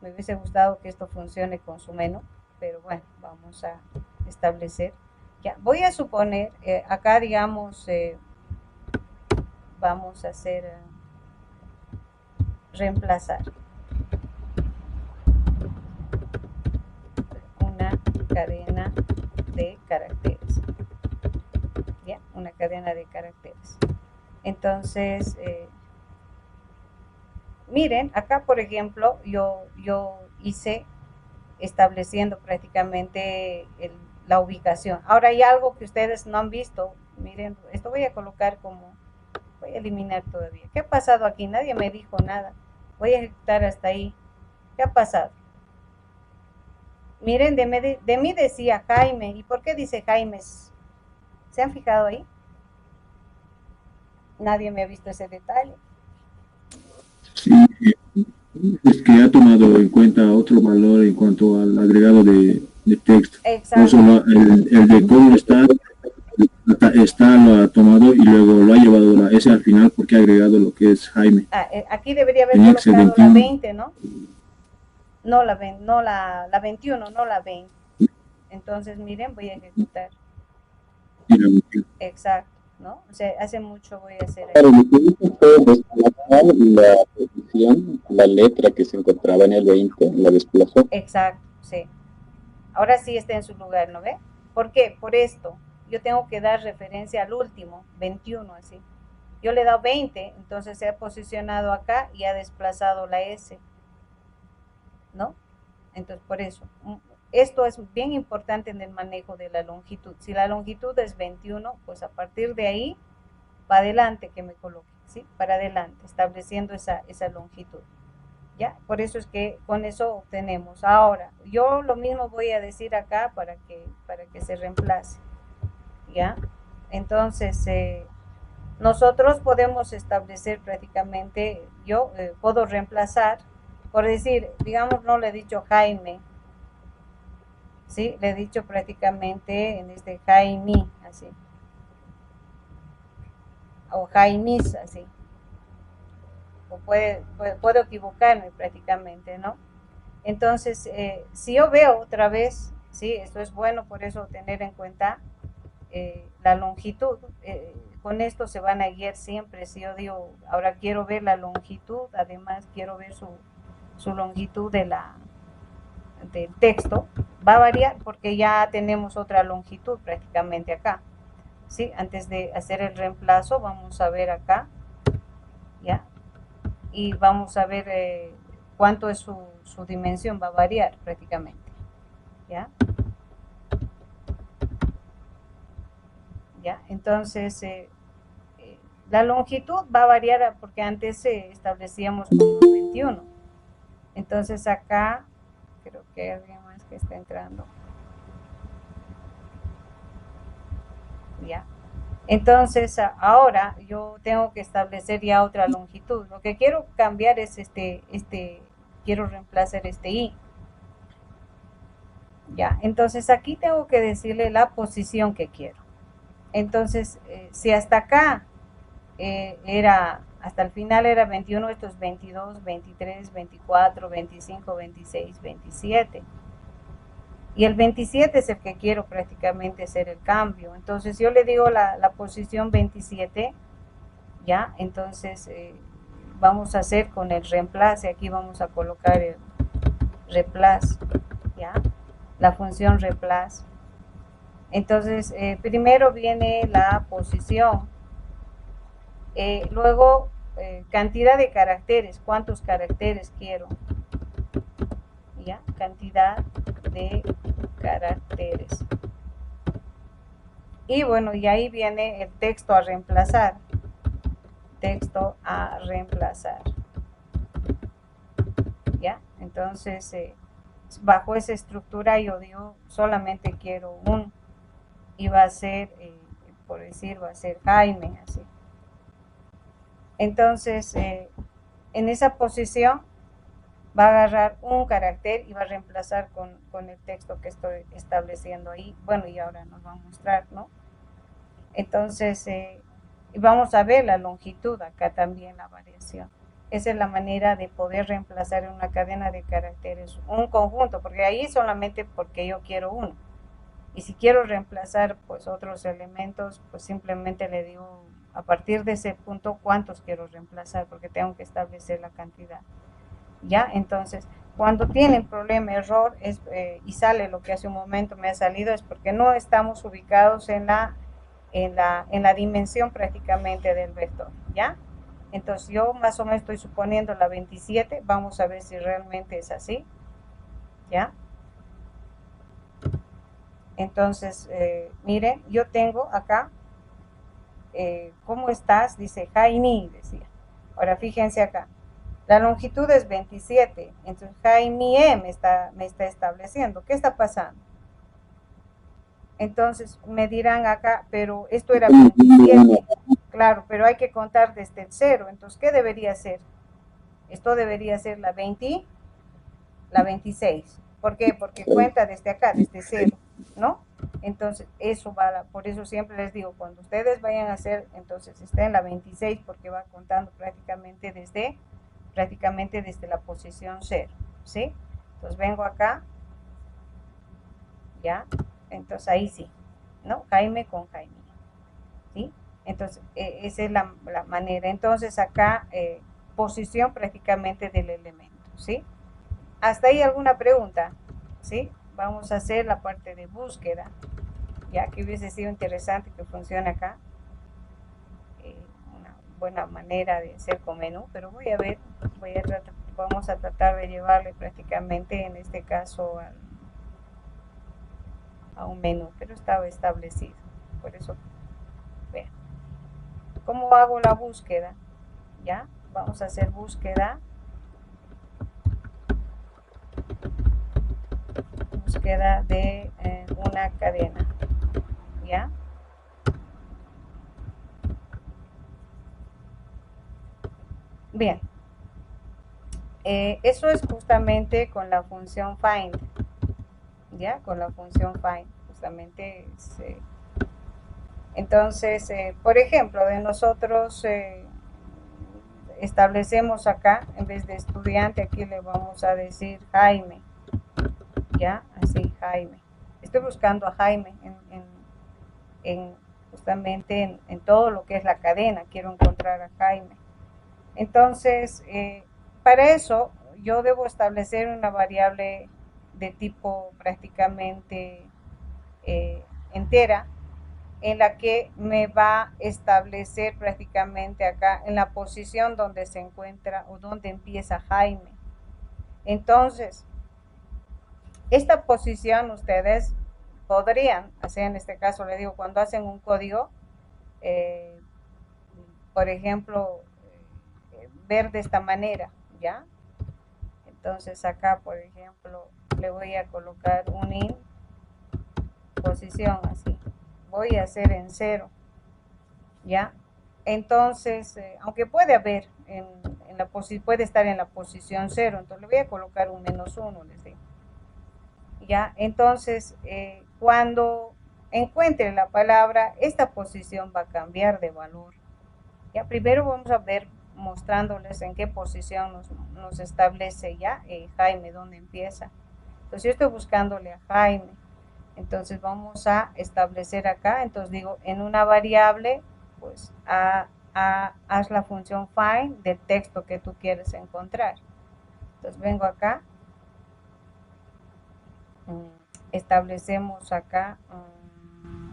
Me hubiese gustado que esto funcione con su menú, pero bueno, vamos a establecer. Ya, voy a suponer, acá digamos, vamos a hacer reemplazar una cadena de caracteres. Ya, una cadena de caracteres. Entonces, miren, acá por ejemplo, yo hice estableciendo prácticamente la ubicación. Ahora hay algo que ustedes no han visto. Miren, esto voy a colocar como, voy a eliminar todavía. ¿Qué ha pasado aquí? Nadie me dijo nada. Voy a ejecutar hasta ahí. ¿Qué ha pasado? Miren, de mí decía Jaime. ¿Y por qué dice Jaime? ¿Se han fijado ahí? Nadie me ha visto ese detalle. Sí, es que ha tomado en cuenta otro valor en cuanto al agregado de texto. Exacto. No solo el de cómo está lo ha tomado y luego lo ha llevado ese al final porque ha agregado lo que es Jaime. Aquí debería haber colocado la 20, ¿no? No la 21, no la 20. Entonces, miren, voy a ejecutar. Exacto, ¿no? O sea, hace mucho voy a hacer. Claro, lo que hice fue desplazar la posición, la letra que se encontraba en el 20, la desplazó. Exacto, sí. Ahora sí está en su lugar, ¿no ve? ¿Por qué? Por esto. Yo tengo que dar referencia al último, 21, así. Yo le he dado 20, entonces se ha posicionado acá y ha desplazado la S, ¿no? Entonces, por eso. Esto es bien importante en el manejo de la longitud. Si la longitud es 21, pues a partir de ahí, para adelante que me coloque, ¿sí? Para adelante, estableciendo esa longitud. ¿Ya? Por eso es que con eso obtenemos. Ahora, yo lo mismo voy a decir acá para que se reemplace. ¿Ya? Entonces, nosotros podemos establecer prácticamente, yo puedo reemplazar, por decir, digamos, no le he dicho Jaime, ¿sí? Le he dicho prácticamente en este Jaime, así, o Jaimis, así, o puedo equivocarme prácticamente, ¿no? Entonces, si yo veo otra vez, ¿sí? Esto es bueno, por eso tener en cuenta la longitud. Con esto se van a guiar siempre. Si yo digo, ahora quiero ver la longitud, además quiero ver su longitud del texto, va a variar porque ya tenemos otra longitud prácticamente acá. ¿Sí? Antes de hacer el reemplazo, vamos a ver acá, ¿ya? Y vamos a ver cuánto es su dimensión, va a variar prácticamente, ¿ya? ¿Ya? Entonces, la longitud va a variar porque antes establecíamos como 21. Entonces acá, creo que hay alguien más que está entrando. Ya. Entonces ahora yo tengo que establecer ya otra longitud. Lo que quiero cambiar es quiero reemplazar este i. Ya. Entonces aquí tengo que decirle la posición que quiero. Entonces, si hasta acá hasta el final era 21, esto es 22, 23, 24, 25, 26, 27. Y el 27 es el que quiero prácticamente hacer el cambio. Entonces yo le digo la posición 27, ¿ya? Entonces vamos a hacer con el reemplace, aquí vamos a colocar el replace, ¿ya? La función replace. Entonces primero viene la posición, luego cantidad de caracteres, cuántos caracteres quiero, ¿ya? Cantidad de caracteres. Y bueno, y ahí viene el texto a reemplazar. Texto a reemplazar. ¿Ya? Entonces, bajo esa estructura yo digo, solamente quiero un. Y va a ser, por decir, va a ser Jaime, así. Entonces, en esa posición va a agarrar un carácter y va a reemplazar con el texto que estoy estableciendo ahí. Bueno, y ahora nos va a mostrar, ¿no? Entonces, vamos a ver la longitud acá también, la variación. Esa es la manera de poder reemplazar en una cadena de caracteres un conjunto, porque ahí solamente porque yo quiero uno. Y si quiero reemplazar pues otros elementos, pues simplemente le digo a partir de ese punto cuántos quiero reemplazar, porque tengo que establecer la cantidad. ¿Ya? Entonces, cuando tienen problema, error, y sale lo que hace un momento me ha salido, es porque no estamos ubicados en la dimensión prácticamente del vector, ¿ya? Entonces yo más o menos estoy suponiendo la 27, vamos a ver si realmente es así, ¿ya? Entonces, miren, yo tengo acá, ¿cómo estás? Dice Jaime, decía. Ahora fíjense acá, la longitud es 27, entonces Jaime me está estableciendo, ¿qué está pasando? Entonces me dirán acá, pero esto era 27, claro, pero hay que contar desde el 0, entonces ¿qué debería ser? Esto debería ser la 20, la 26. ¿Por qué? Porque cuenta desde acá, desde 0, ¿no? Entonces, eso va, por eso siempre les digo, cuando ustedes vayan a hacer, entonces está en la 26 porque va contando prácticamente desde la posición 0, ¿sí? Entonces vengo acá, ¿ya? Entonces ahí sí, ¿no? Jaime con Jaime, ¿sí? Entonces, esa es la manera. Entonces acá, posición prácticamente del elemento, ¿sí? ¿Hasta ahí alguna pregunta? ¿Sí? Vamos a hacer la parte de búsqueda, ya que hubiese sido interesante que funcione acá. Una buena manera de hacer con menú, pero voy a ver, vamos a tratar de llevarle prácticamente en este caso a un menú, pero estaba establecido. Por eso, vean. ¿Cómo hago la búsqueda? ¿Ya? Vamos a hacer búsqueda. Búsqueda de una cadena. ¿Ya? Bien. Eso es justamente con la función find. ya, con la función find, justamente. Entonces, por ejemplo, de nosotros establecemos acá, en vez de estudiante, aquí le vamos a decir Jaime, ya, así, Jaime. Estoy buscando a Jaime justamente en todo lo que es la cadena, quiero encontrar a Jaime. Entonces, para eso yo debo establecer una variable de tipo prácticamente entera, en la que me va a establecer prácticamente acá en la posición donde se encuentra o donde empieza Jaime. Entonces, esta posición ustedes podrían hacer, en este caso le digo, cuando hacen un código, por ejemplo, ver de esta manera, ¿ya? Entonces acá, por ejemplo, le voy a colocar un in posición así. Voy a hacer en 0, ¿ya? Entonces, aunque puede haber, puede estar en la posición 0, entonces le voy a colocar un -1, les digo. ¿Ya? Entonces, cuando encuentre la palabra, esta posición va a cambiar de valor. Ya, primero vamos a ver mostrándoles en qué posición nos establece ya Jaime, dónde empieza. Entonces yo estoy buscándole a Jaime. Entonces vamos a establecer acá, entonces digo, en una variable, pues haz la función find del texto que tú quieres encontrar. Entonces vengo acá, establecemos acá,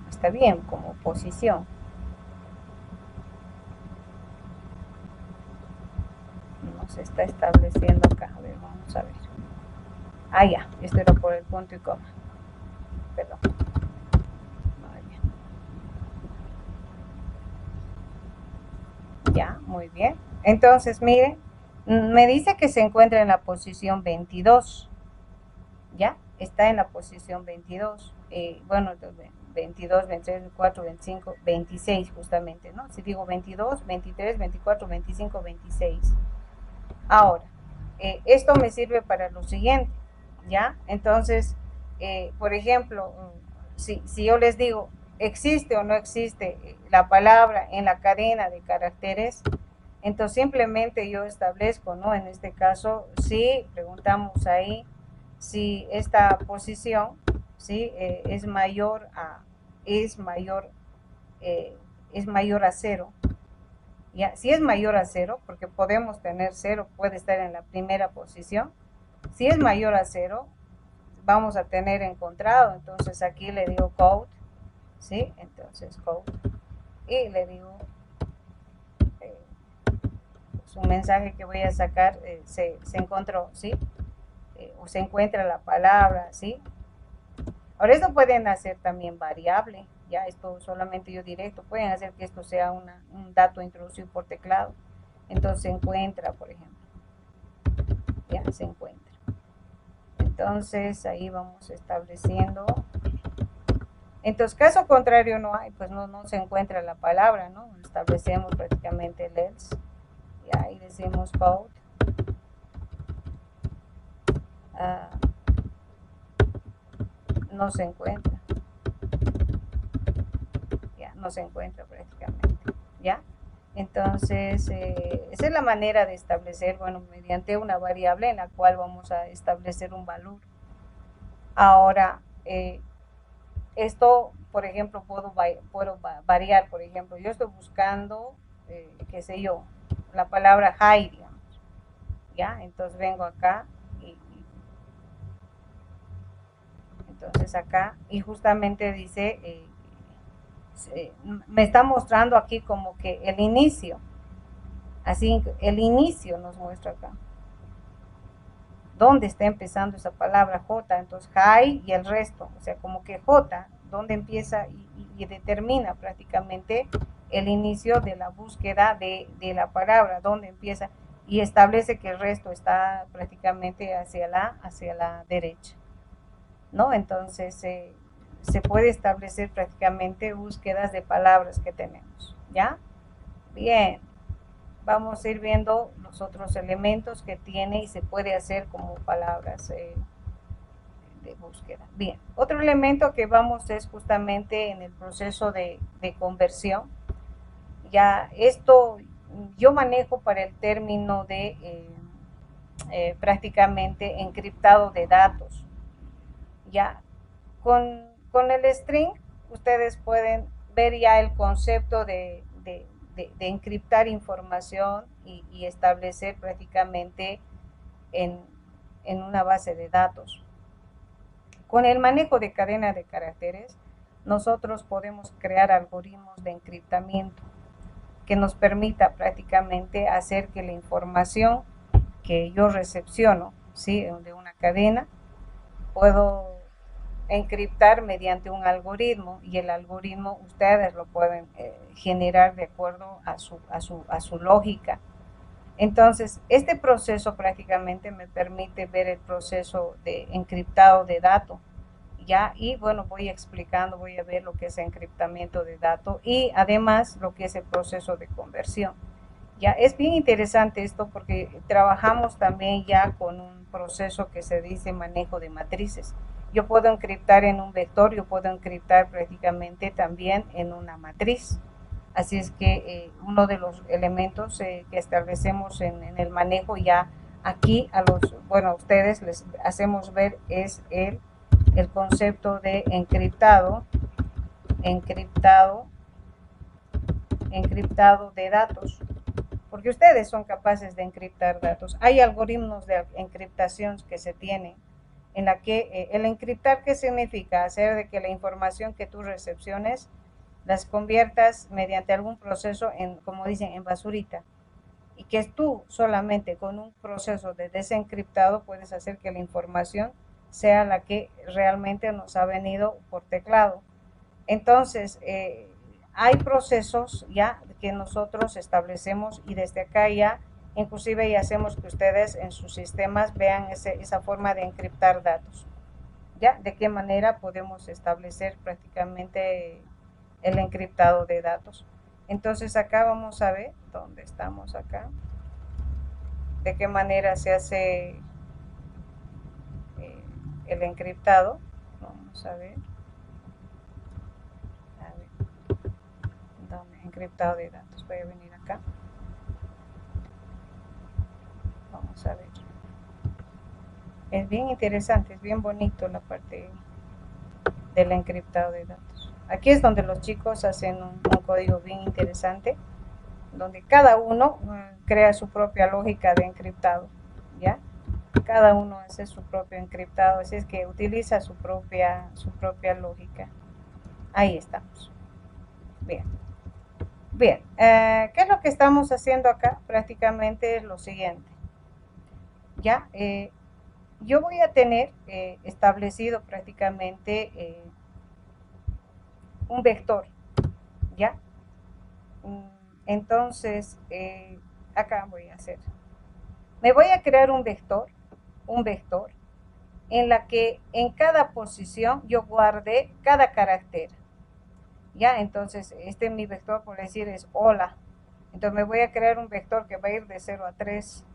está bien, como posición. No se está estableciendo acá, a ver, vamos a ver. Ah, ya, esto era por el punto y coma. Perdón. Ya, muy bien. Entonces, miren, me dice que se encuentra en la posición 22. ¿Ya? Está en la posición 22. Bueno, 22, 23, 24, 25, 26 justamente, ¿no? Si digo 22, 23, 24, 25, 26. Ahora, esto me sirve para lo siguiente, ¿ya? Entonces, por ejemplo, si yo les digo, ¿existe o no existe la palabra en la cadena de caracteres? Entonces simplemente yo establezco, ¿no? En este caso, si preguntamos ahí si esta posición, ¿sí? Es mayor a 0. ¿Ya? Si es mayor a 0, porque podemos tener 0, puede estar en la primera posición. Si es mayor a 0, vamos a tener encontrado. Entonces aquí le digo code, ¿sí? Entonces code. Y le digo pues un mensaje que voy a sacar, se encontró, ¿sí? O se encuentra la palabra, ¿sí? Ahora esto pueden hacer también variable, ya esto solamente yo directo, pueden hacer que esto sea un dato introducido por teclado. Entonces se encuentra, por ejemplo, ya se encuentra. Entonces ahí vamos estableciendo. Entonces caso contrario no hay, pues no se encuentra la palabra, ¿no? Establecemos prácticamente el else. Y ahí decimos code. No se encuentra. Ya, no se encuentra prácticamente. ¿Ya? Entonces, esa es la manera de establecer, bueno, mediante una variable en la cual vamos a establecer un valor. Ahora, esto, por ejemplo, puedo variar, por ejemplo, yo estoy buscando, qué sé yo, la palabra high, digamos, ¿ya? Entonces vengo acá entonces acá, y justamente dice, me está mostrando aquí como que el inicio, así el inicio nos muestra acá. ¿Dónde está empezando esa palabra J? Entonces high y el resto, o sea, como que J, ¿dónde empieza y determina prácticamente el inicio de la búsqueda de la palabra, dónde empieza, y establece que el resto está prácticamente hacia la derecha, ¿no? Entonces se puede establecer prácticamente búsquedas de palabras que tenemos, ¿ya? Bien, vamos a ir viendo los otros elementos que tiene y se puede hacer como palabras de búsqueda. Bien, otro elemento que vamos es justamente en el proceso de conversión. Ya esto yo manejo para el término de prácticamente encriptado de datos. Ya con el string ustedes pueden ver ya el concepto de encriptar información y establecer prácticamente en una base de datos. Con el manejo de cadena de caracteres, nosotros podemos crear algoritmos de encriptamiento que nos permita prácticamente hacer que la información que yo recepciono, ¿sí?, de una cadena, puedo encriptar mediante un algoritmo, y el algoritmo ustedes lo pueden generar de acuerdo a su lógica. Entonces, este proceso prácticamente me permite ver el proceso de encriptado de datos, ¿ya? Y bueno, voy explicando, voy a ver lo que es encriptamiento de datos y además lo que es el proceso de conversión. Ya es bien interesante esto porque trabajamos también ya con un proceso que se dice manejo de matrices. Yo puedo encriptar en un vector, yo puedo encriptar prácticamente también en una matriz. Así es que uno de los elementos que establecemos en el manejo ya aquí a ustedes les hacemos ver es el concepto de encriptado de datos, porque ustedes son capaces de encriptar datos. Hay algoritmos de encriptación que se tienen, en la que el encriptar, ¿qué significa? Hacer de que la información que tú recepciones las conviertas mediante algún proceso en, como dicen, en basurita, y que tú solamente con un proceso de desencriptado puedes hacer que la información sea la que realmente nos ha venido por teclado. Entonces, hay procesos ya que nosotros establecemos y desde acá ya inclusive ya hacemos que ustedes en sus sistemas vean esa forma de encriptar datos. ¿Ya? De qué manera podemos establecer prácticamente el encriptado de datos. Entonces acá vamos a ver dónde estamos acá, de qué manera se hace el encriptado. Vamos a ver. ¿Dónde? Encriptado de datos. Voy a venir acá. Vamos a ver. Es bien interesante, es bien bonito la parte del encriptado de datos. Aquí es donde los chicos hacen un código bien interesante, donde cada uno crea su propia lógica de encriptado, ¿ya? Cada uno hace su propio encriptado, así es que utiliza su propia lógica. Ahí estamos. Bien. Bien, ¿qué es lo que estamos haciendo acá? Prácticamente es lo siguiente. Ya, yo voy a tener establecido prácticamente un vector, ¿ya? Entonces, acá voy a hacer, me voy a crear un vector en la que en cada posición yo guarde cada carácter, ¿ya? Entonces, este es mi vector, por decir, es hola. Entonces, me voy a crear un vector que va a ir de 0 a 3.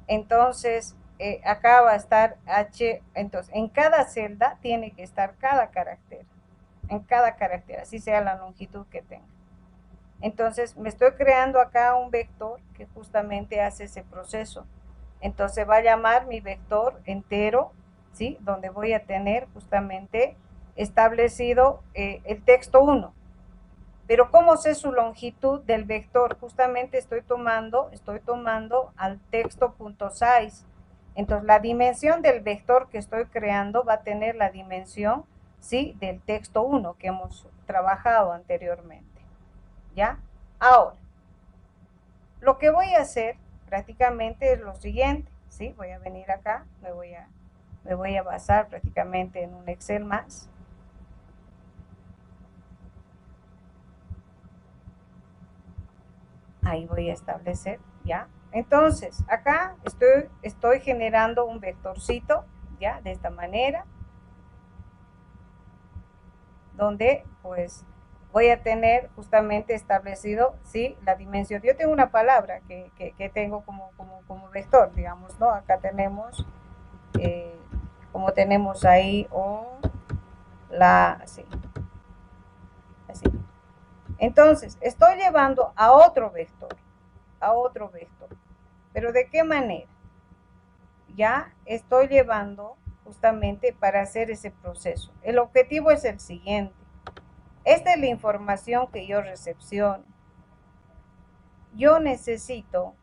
Entonces, acá va a estar H. Entonces, en cada celda tiene que estar cada carácter. En cada carácter, así sea la longitud que tenga. Entonces, me estoy creando acá un vector que justamente hace ese proceso. Entonces, va a llamar mi vector entero, ¿sí? Donde voy a tener justamente establecido el texto 1. Pero ¿cómo sé su longitud del vector? Justamente estoy tomando al texto.size. Entonces, la dimensión del vector que estoy creando va a tener la dimensión, ¿sí?, del texto 1 que hemos trabajado anteriormente. ¿Ya? Ahora, lo que voy a hacer prácticamente es lo siguiente, ¿sí? Voy a venir acá, me voy a basar prácticamente en un Excel más. Ahí voy a establecer, ¿ya? Entonces, acá estoy generando un vectorcito, ¿ya? De esta manera, donde, pues, voy a tener justamente establecido, ¿sí?, la dimensión. Yo tengo una palabra que tengo como vector, digamos, ¿no? Acá tenemos, como como tenemos ahí, o así. Entonces, estoy llevando a otro vector, pero ¿de qué manera? Ya estoy llevando justamente para hacer ese proceso. El objetivo es el siguiente. Esta es la información que yo recepciono. Yo necesito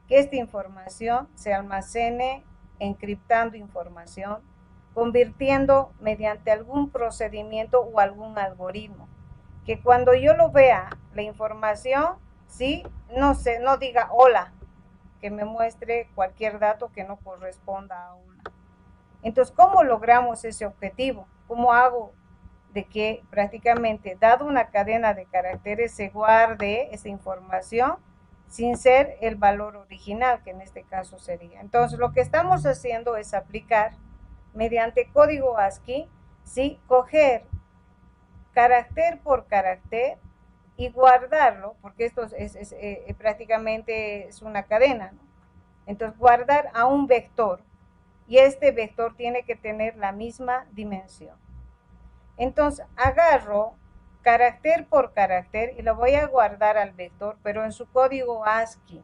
que esta información se almacene encriptando información, convirtiendo mediante algún procedimiento o algún algoritmo, que cuando yo lo vea, la información, ¿sí? No diga hola, que me muestre cualquier dato que no corresponda a una. Entonces, ¿cómo logramos ese objetivo? ¿Cómo hago de que prácticamente, dado una cadena de caracteres, se guarde esa información sin ser el valor original, que en este caso sería? Entonces, lo que estamos haciendo es aplicar mediante código ASCII, ¿sí? Coger carácter por carácter y guardarlo, porque esto prácticamente es una cadena, ¿no? Entonces, guardar a un vector, y este vector tiene que tener la misma dimensión. Entonces, agarro carácter por carácter y lo voy a guardar al vector, pero en su código ASCII.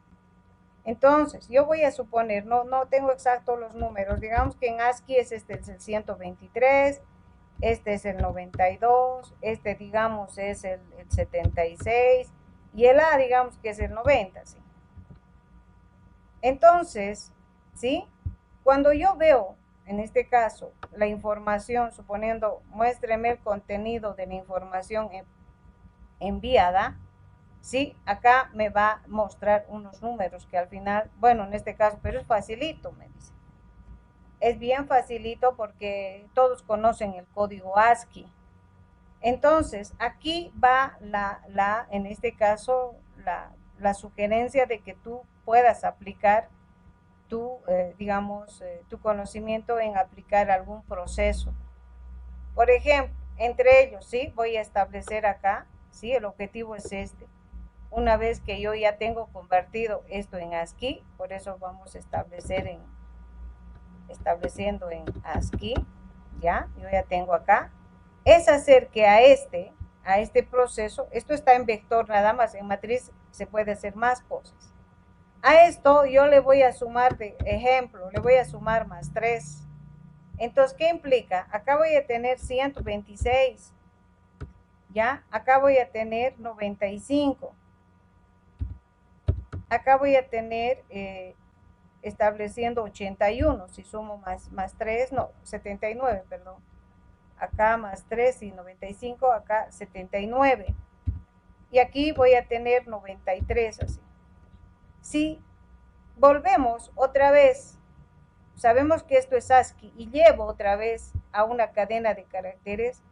Entonces, yo voy a suponer, no tengo exactos los números, digamos que en ASCII es el 123, este es el 92, este digamos es el 76, y el A digamos que es el 90, ¿sí? Entonces, ¿sí? Cuando yo veo, en este caso, la información, suponiendo, muéstreme el contenido de la información enviada, ¿sí? Acá me va a mostrar unos números que al final, bueno, en este caso, pero es facilito, me dice. Es bien facilito porque todos conocen el código ASCII. Entonces, aquí va en este caso, la sugerencia de que tú puedas aplicar tu conocimiento en aplicar algún proceso. Por ejemplo, entre ellos, ¿sí? Voy a establecer acá, ¿sí? El objetivo es este. Una vez que yo ya tengo convertido esto en ASCII, por eso vamos a estableciendo en ASCII, ¿ya? Yo ya tengo acá. Es hacer que a este proceso, esto está en vector nada más, en matriz se puede hacer más cosas. A esto yo le voy a sumar, de ejemplo, le voy a sumar más 3. Entonces, ¿qué implica? Acá voy a tener 126, ¿ya? Acá voy a tener 95. Acá voy a tener, estableciendo 81, si sumo más 3, no, 79, perdón. Acá más 3 y 95, acá 79. Y aquí voy a tener 93, así. Si volvemos otra vez, sabemos que esto es ASCII y llevo otra vez a una cadena de caracteres,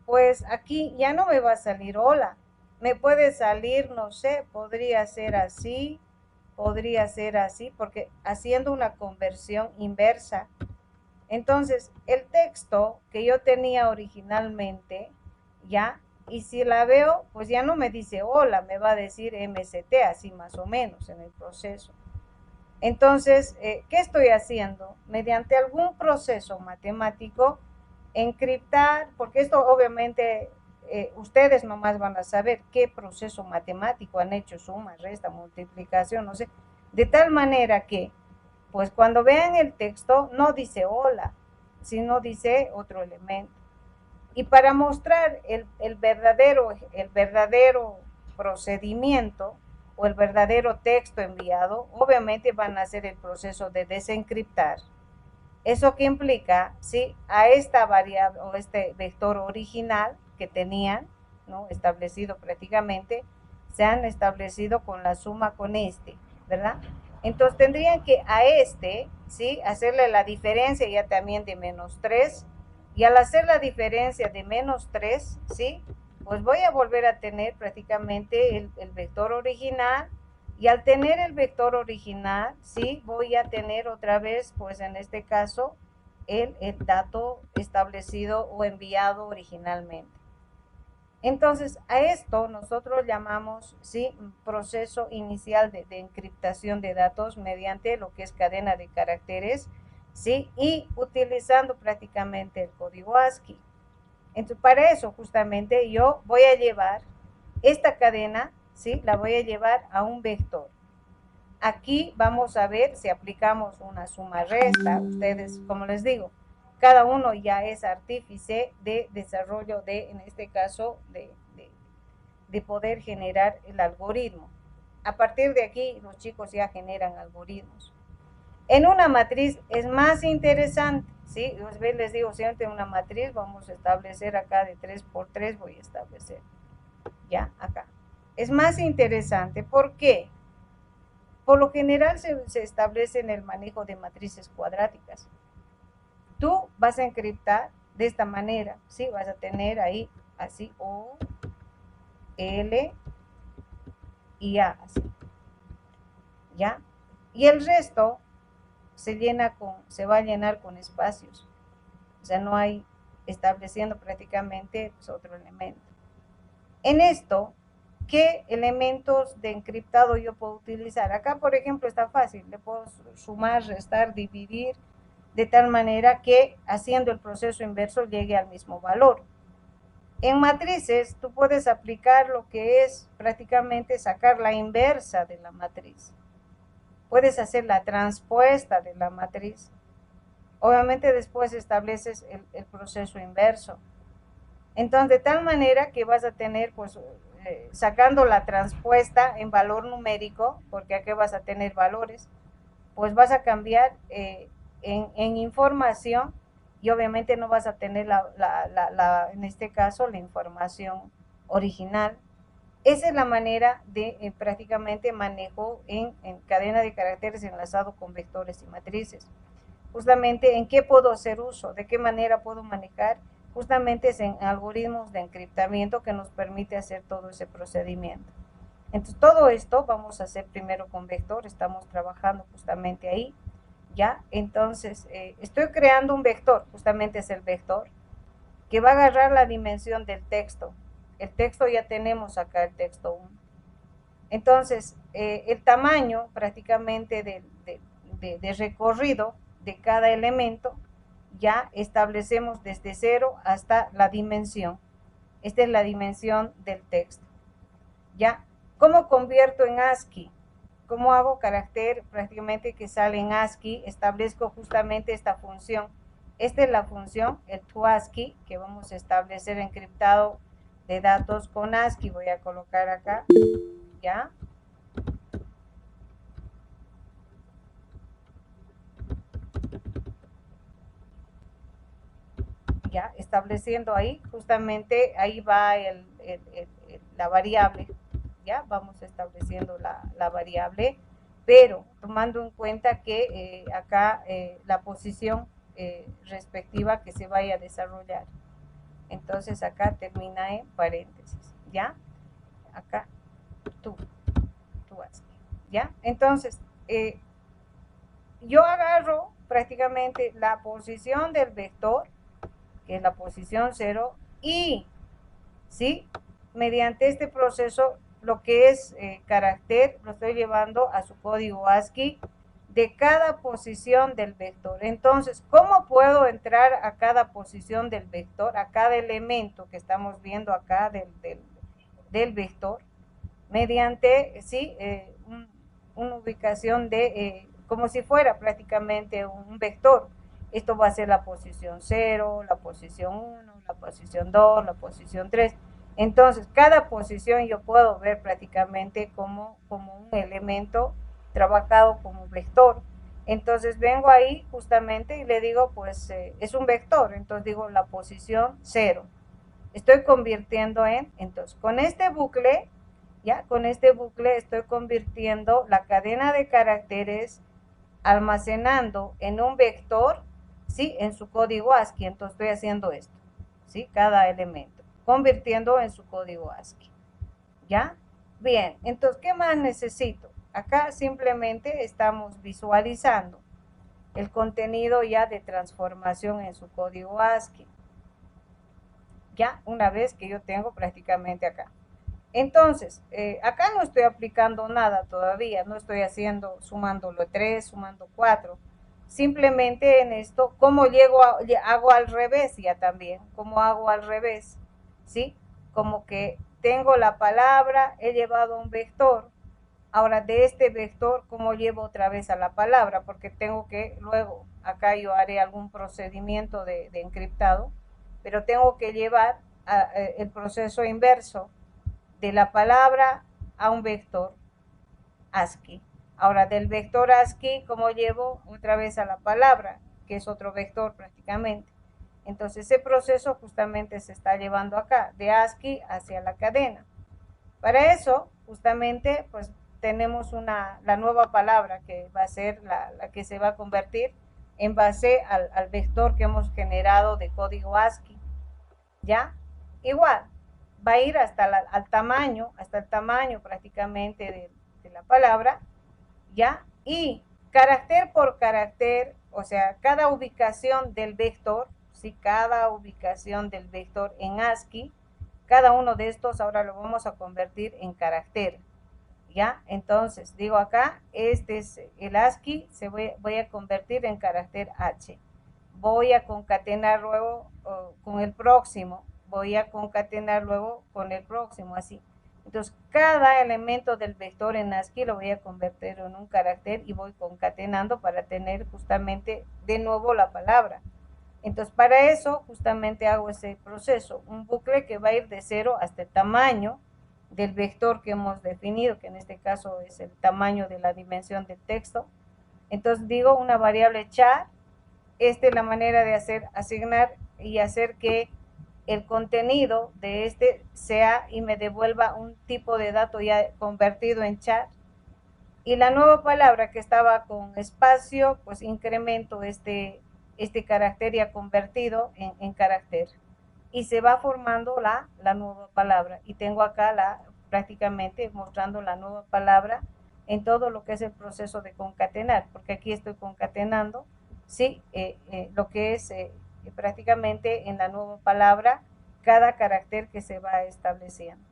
pues aquí ya no me va a salir hola, me puede salir, no sé, podría ser así, porque haciendo una conversión inversa. Entonces, el texto que yo tenía originalmente, ya, y si la veo, pues ya no me dice hola, me va a decir MCT, así más o menos en el proceso. Entonces, ¿qué estoy haciendo? Mediante algún proceso matemático, encriptar, porque esto obviamente ustedes nomás van a saber qué proceso matemático han hecho, suma, resta, multiplicación, no sé, de tal manera que, pues cuando vean el texto, no dice hola, sino dice otro elemento. Y para mostrar el verdadero procedimiento, o el verdadero texto enviado, obviamente van a hacer el proceso de desencriptar. ¿Eso qué implica? ¿Sí? A esta variable o este vector original que tenían, ¿no? Establecido prácticamente, se han establecido con la suma con este, ¿verdad? Entonces tendrían que a este, ¿sí? Hacerle la diferencia ya también de menos 3, y al hacer la diferencia de menos 3, ¿sí? Pues voy a volver a tener prácticamente el vector original, y al tener el vector original, sí, voy a tener otra vez, pues en este caso, el dato establecido o enviado originalmente. Entonces, a esto nosotros llamamos, sí, proceso inicial de encriptación de datos mediante lo que es cadena de caracteres, ¿sí? Y utilizando prácticamente el código ASCII. Entonces, para eso justamente yo voy a llevar esta cadena, ¿sí? La voy a llevar a un vector. Aquí vamos a ver si aplicamos una suma resta. Ustedes, como les digo, cada uno ya es artífice de desarrollo de, en este caso, de poder generar el algoritmo. A partir de aquí, los chicos ya generan algoritmos. En una matriz es más interesante, ¿sí? Les digo, siempre en una matriz vamos a establecer acá de 3 por 3, voy a establecer, ya, acá. Es más interesante, ¿por qué? Por lo general se establece en el manejo de matrices cuadráticas. Tú vas a encriptar de esta manera, ¿sí? Vas a tener ahí así O, L y A, así, ¿ya? Y el resto se va a llenar con espacios. O sea, no hay estableciendo prácticamente pues, otro elemento. En esto, ¿qué elementos de encriptado yo puedo utilizar? Acá, por ejemplo, está fácil. Le puedo sumar, restar, dividir, de tal manera que haciendo el proceso inverso llegue al mismo valor. En matrices, tú puedes aplicar lo que es prácticamente sacar la inversa de la matriz. Puedes hacer la transpuesta de la matriz. Obviamente después estableces el proceso inverso. Entonces, de tal manera que vas a tener, pues, sacando la transpuesta en valor numérico, porque aquí vas a tener valores, pues vas a cambiar en información y obviamente no vas a tener en este caso la información original. Esa es la manera de prácticamente manejo en cadena de caracteres enlazado con vectores y matrices. Justamente en qué puedo hacer uso, de qué manera puedo manejar, justamente es en algoritmos de encriptamiento que nos permite hacer todo ese procedimiento. Entonces todo esto vamos a hacer primero con vector, estamos trabajando justamente ahí, ¿ya? Entonces estoy creando un vector, justamente es el vector, que va a agarrar la dimensión del texto. El texto ya tenemos acá, el texto 1. Entonces, el tamaño prácticamente de recorrido de cada elemento, ya establecemos desde 0 hasta la dimensión. Esta es la dimensión del texto. ¿Ya? ¿Cómo convierto en ASCII? ¿Cómo hago carácter prácticamente que sale en ASCII? Establezco justamente esta función. Esta es la función, el toASCII, que vamos a establecer encriptado de datos con ASCII. Voy a colocar acá, ¿ya? Ya, estableciendo ahí, justamente ahí va la variable, ya, vamos estableciendo la variable, pero tomando en cuenta que acá la posición respectiva que se vaya a desarrollar. Entonces acá termina en paréntesis, ¿ya? Acá, tú así, ¿ya? Entonces, yo agarro prácticamente la posición del vector, que es la posición 0, y, ¿sí? Mediante este proceso, lo que es carácter, lo estoy llevando a su código ASCII de cada posición del vector. Entonces, ¿cómo puedo entrar a cada posición del vector, a cada elemento que estamos viendo acá del vector? Mediante, ¿sí? Una ubicación de, como si fuera prácticamente un vector. Esto va a ser la posición 0, la posición 1, la posición 2, la posición 3. Entonces, cada posición yo puedo ver prácticamente como un elemento trabajado como vector. Entonces, vengo ahí justamente y le digo, pues, es un vector. Entonces, digo la posición 0. Estoy convirtiendo entonces, con este bucle, ya, con este bucle estoy convirtiendo la cadena de caracteres almacenando en un vector, ¿sí? En su código ASCII. Entonces estoy haciendo esto, ¿sí? Cada elemento, convirtiendo en su código ASCII, ¿ya? Bien, entonces, ¿qué más necesito? Acá simplemente estamos visualizando el contenido ya de transformación en su código ASCII, ya una vez que yo tengo prácticamente acá. Entonces, acá no estoy aplicando nada todavía, no estoy haciendo, sumándolo 3, sumando 4, simplemente en esto, ¿cómo hago al revés ya también? ¿Cómo hago al revés? ¿Sí? Como que tengo la palabra, he llevado un vector, ahora de este vector, ¿cómo llevo otra vez a la palabra? Porque tengo que, luego, acá yo haré algún procedimiento de encriptado, pero tengo que llevar el proceso inverso de la palabra a un vector ASCII. Ahora, del vector ASCII, ¿cómo llevo otra vez a la palabra? Que es otro vector prácticamente. Entonces, ese proceso justamente se está llevando acá, de ASCII hacia la cadena. Para eso, justamente, pues tenemos la nueva palabra que va a ser la que se va a convertir en base al vector que hemos generado de código ASCII. ¿Ya? Igual, va a ir hasta el tamaño prácticamente de la palabra, ¿ya? Y carácter por carácter, o sea, cada ubicación del vector, ¿sí? Cada ubicación del vector en ASCII, cada uno de estos ahora lo vamos a convertir en carácter, ¿ya? Entonces, digo acá, este es el ASCII, voy a convertir en carácter H. Voy a concatenar luego con el próximo, voy a concatenar luego con el próximo, así. Entonces, cada elemento del vector en ASCII lo voy a convertir en un carácter y voy concatenando para tener justamente de nuevo la palabra. Entonces, para eso justamente hago ese proceso, un bucle que va a ir de 0 hasta el tamaño del vector que hemos definido, que en este caso es el tamaño de la dimensión del texto. Entonces, digo una variable char. Esta es la manera de asignar y hacer que el contenido de este sea y me devuelva un tipo de dato ya convertido en char. Y la nueva palabra que estaba con espacio, pues incremento este carácter ya convertido en carácter. Y se va formando la nueva palabra. Y tengo acá prácticamente mostrando la nueva palabra en todo lo que es el proceso de concatenar, porque aquí estoy concatenando, ¿sí? Lo que es prácticamente en la nueva palabra cada carácter que se va estableciendo.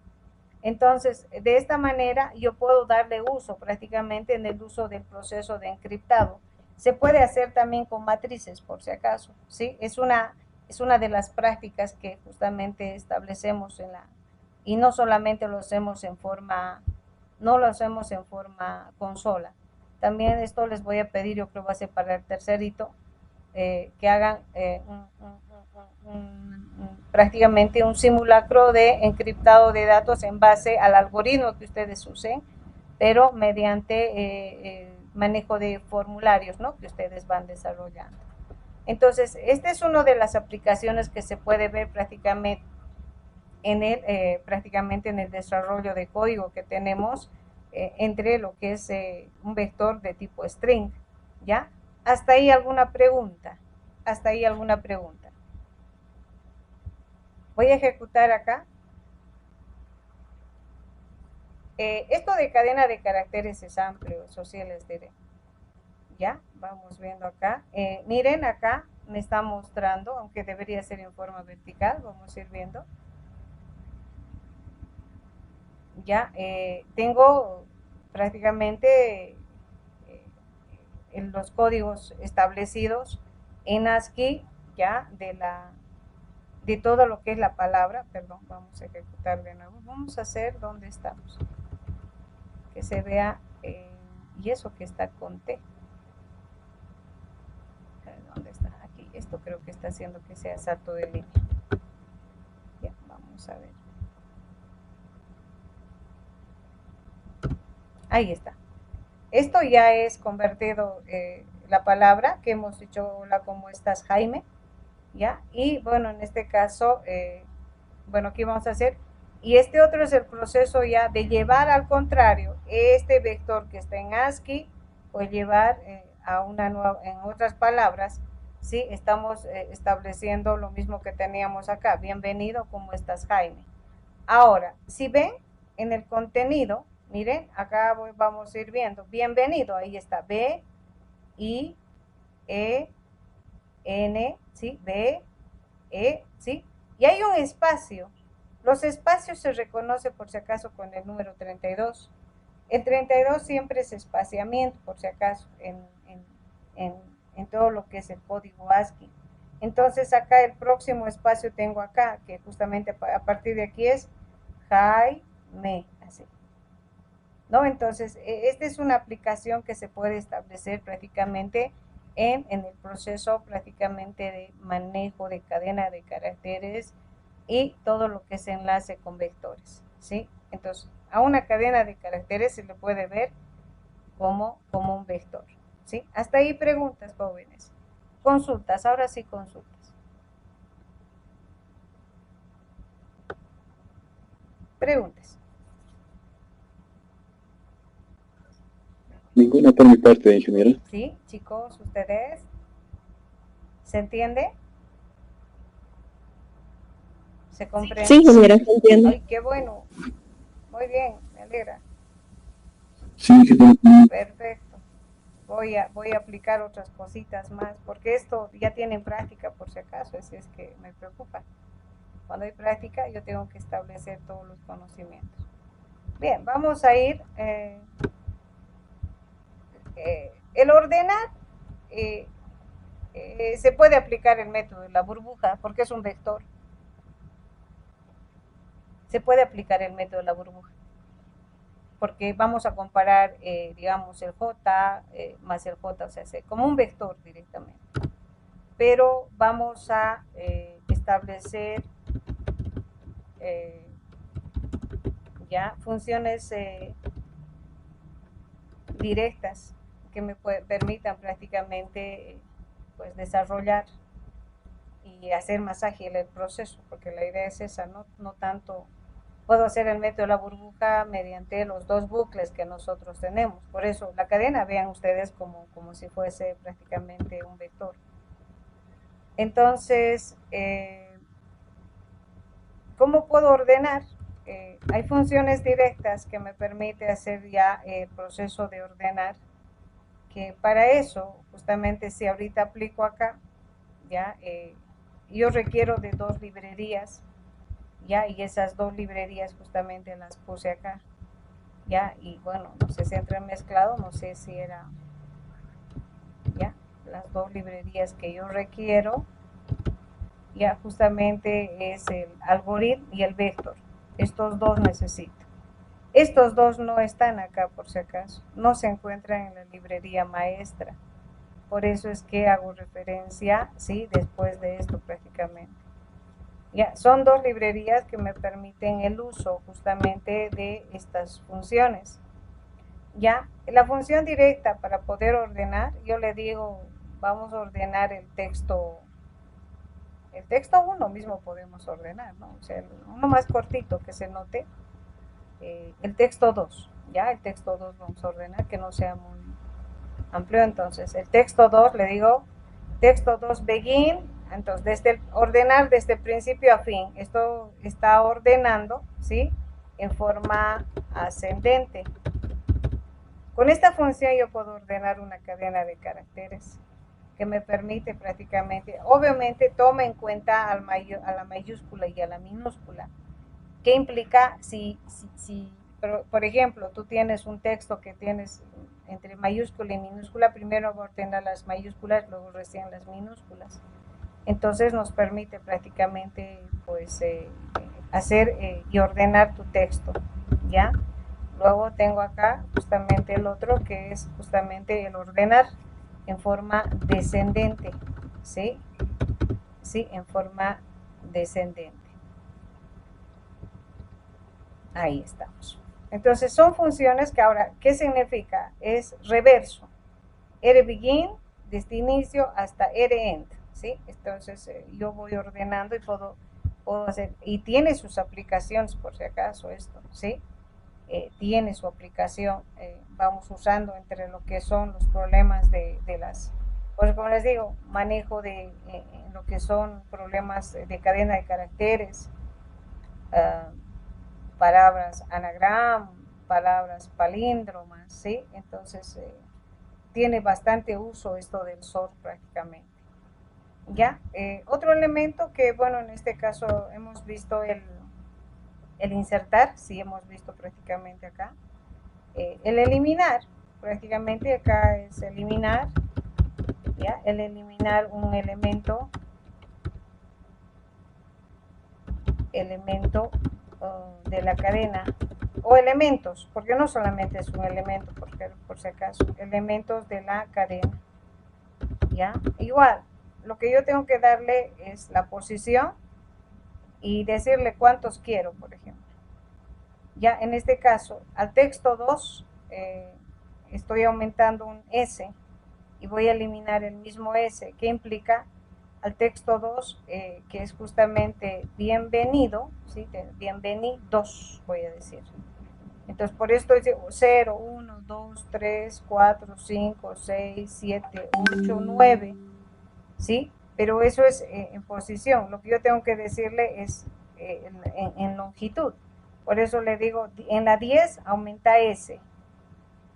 Entonces, de esta manera yo puedo darle uso prácticamente en el uso del proceso de encriptado. Se puede hacer también con matrices, por si acaso, ¿sí? Es una de las prácticas que justamente establecemos y no solamente lo hacemos no lo hacemos en forma consola. También esto les voy a pedir, yo creo va a ser para el tercerito, que hagan prácticamente un simulacro de encriptado de datos en base al algoritmo que ustedes usen, pero mediante manejo de formularios, ¿no? Que ustedes van desarrollando. Entonces, esta es una de las aplicaciones que se puede ver prácticamente en el desarrollo de código que tenemos entre lo que es un vector de tipo string, ¿ya? ¿Hasta ahí alguna pregunta? ¿Hasta ahí alguna pregunta? Voy a ejecutar acá. Esto de cadena de caracteres es amplio, eso sí les diré. Ya, vamos viendo acá. Miren acá, me está mostrando, aunque debería ser en forma vertical, vamos a ir viendo. Ya, tengo prácticamente en los códigos establecidos en ASCII, ya, de todo lo que es la palabra, perdón, vamos a ejecutar de nuevo. Vamos a hacer dónde estamos. Que se vea, y eso que está con T. ¿Dónde está? Aquí, esto creo que está haciendo que sea salto de línea. Ya, vamos a ver. Ahí está. Esto ya es convertido la palabra que hemos dicho, hola, ¿cómo estás, Jaime? ¿Ya? Y bueno, en este caso, bueno, ¿qué vamos a hacer? Y este otro es el proceso ya de llevar al contrario este vector que está en ASCII, pues llevar a una nueva, en otras palabras, ¿sí? Estamos estableciendo lo mismo que teníamos acá. Bienvenido, ¿cómo estás, Jaime? Ahora, si ven en el contenido, miren, acá vamos a ir viendo. Bienvenido, ahí está. B, I, E, N, ¿sí? B, E, ¿sí? Y hay un espacio. Los espacios se reconocen por si acaso con el número 32. El 32 siempre es espaciamiento, por si acaso, en en todo lo que es el código ASCII. Entonces acá el próximo espacio tengo acá, que justamente a partir de aquí es Jaime, así. ¿No? Entonces, esta es una aplicación que se puede establecer prácticamente en el proceso prácticamente de manejo de cadena de caracteres y todo lo que es enlace con vectores, ¿sí? Entonces, a una cadena de caracteres se le puede ver como un vector, ¿sí? Hasta ahí preguntas, jóvenes. Consultas, ahora sí consultas. Preguntas. Ninguna por mi parte, ingeniero. ¿Sí, chicos, ustedes? ¿Se entiende? ¿Se comprende? Sí, ingeniero, se entiende. Ay, qué bueno. Muy bien, me alegra. Sí, Perfecto. Voy a aplicar otras cositas más, porque esto ya tienen práctica por si acaso, es que me preocupa. Cuando hay práctica yo tengo que establecer todos los conocimientos. Bien, vamos a ir. El ordenar, se puede aplicar el método de la burbuja, porque es un vector. Se puede aplicar el método de la burbuja, porque vamos a comparar, digamos, el J más el J, o sea, como un vector directamente. Pero vamos a establecer ya funciones directas que me permitan prácticamente pues desarrollar y hacer más ágil el proceso, porque la idea es esa, no tanto puedo hacer el método de la burbuja mediante los dos bucles que nosotros tenemos. Por eso la cadena, vean ustedes como si fuese prácticamente un vector. Entonces, ¿cómo puedo ordenar? Hay funciones directas que me permite hacer ya el proceso de ordenar, que para eso, justamente si ahorita aplico acá, ya yo requiero de dos librerías, ya, y esas dos librerías justamente las puse acá, ya, y bueno, no sé si entremezclado, no sé si era, ya, las dos librerías que yo requiero, ya, justamente es el algoritmo y el vector. Estos dos necesito. Estos dos no están acá por si acaso, no se encuentran en la librería maestra. Por eso es que hago referencia, ¿sí? Después de esto prácticamente. Ya, son dos librerías que me permiten el uso justamente de estas funciones. Ya, la función directa para poder ordenar, yo le digo, vamos a ordenar el texto 1 mismo podemos ordenar, ¿no? O sea, uno más cortito que se note, el texto 2, ya, el texto 2 vamos a ordenar, que no sea muy amplio. Entonces, el texto 2, le digo, texto 2 begin, entonces ordenar desde principio a fin, esto está ordenando, ¿sí? En forma ascendente. Con esta función yo puedo ordenar una cadena de caracteres que me permite prácticamente, obviamente toma en cuenta a la mayúscula y a la minúscula. ¿Qué implica si por ejemplo, tú tienes un texto que tienes entre mayúscula y minúscula, primero va a ordenar las mayúsculas, luego recién las minúsculas. Entonces nos permite prácticamente pues hacer y ordenar tu texto, ¿ya? Luego tengo acá justamente el otro que es justamente el ordenar en forma descendente, ¿sí? Sí, en forma descendente. Ahí estamos. Entonces son funciones que ahora, ¿qué significa? Es reverso. RBegin desde inicio hasta REnd, ¿sí? Entonces yo voy ordenando y puedo hacer, y tiene sus aplicaciones por si acaso esto, ¿sí? Tiene su aplicación, vamos usando entre lo que son los problemas de las, pues como les digo, manejo de lo que son problemas de cadena de caracteres, palabras anagram, palabras palíndromas, ¿sí? Entonces tiene bastante uso esto del sort prácticamente. ¿Ya? Otro elemento que, bueno, en este caso hemos visto el insertar, sí hemos visto prácticamente acá. El eliminar, prácticamente acá es eliminar, ¿ya? El eliminar un elemento de la cadena, o elementos, porque no solamente es un elemento, porque por si acaso, elementos de la cadena, ¿ya? Igual, lo que yo tengo que darle es la posición y decirle cuántos quiero, por ejemplo. Ya en este caso, al texto 2, estoy aumentando un S y voy a eliminar el mismo S, que implica al texto 2, que es justamente bienvenido, ¿sí? Bienvenidos, voy a decir. Entonces, por esto dice 0, 1, 2, 3, 4, 5, 6, 7, 8, 9, ¿sí? Pero eso es en posición. Lo que yo tengo que decirle es en longitud. Por eso le digo, en la 10 aumenta S.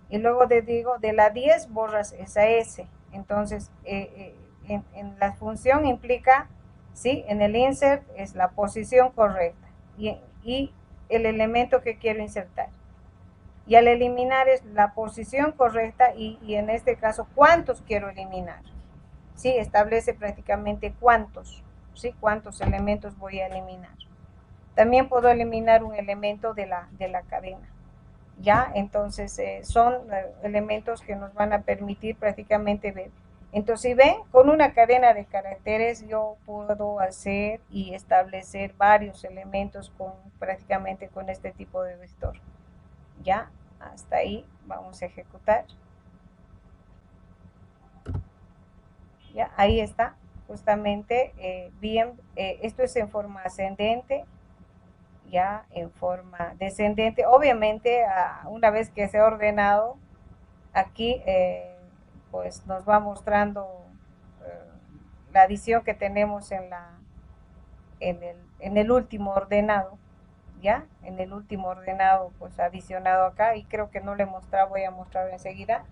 Y luego le digo, de la 10 borras esa S. Entonces, en la función implica, ¿sí? En el insert es la posición correcta y el elemento que quiero insertar. Y al eliminar es la posición correcta y en este caso, ¿cuántos quiero eliminar? Sí, establece prácticamente cuántos, ¿sí? Cuántos elementos voy a eliminar. También puedo eliminar un elemento de la cadena. ¿Ya? Entonces, son elementos que nos van a permitir prácticamente ver. Entonces, si ven, con una cadena de caracteres yo puedo hacer y establecer varios elementos prácticamente con este tipo de vector. ¿Ya? Hasta ahí vamos a ejecutar. ¿Ya? Ahí está, justamente, bien, esto es en forma ascendente, ya en forma descendente. Obviamente, una vez que se ha ordenado, aquí pues nos va mostrando la adición que tenemos en el último ordenado, ¿ya? En el último ordenado, pues adicionado acá, y creo que no le he mostrado, voy a mostrar enseguida,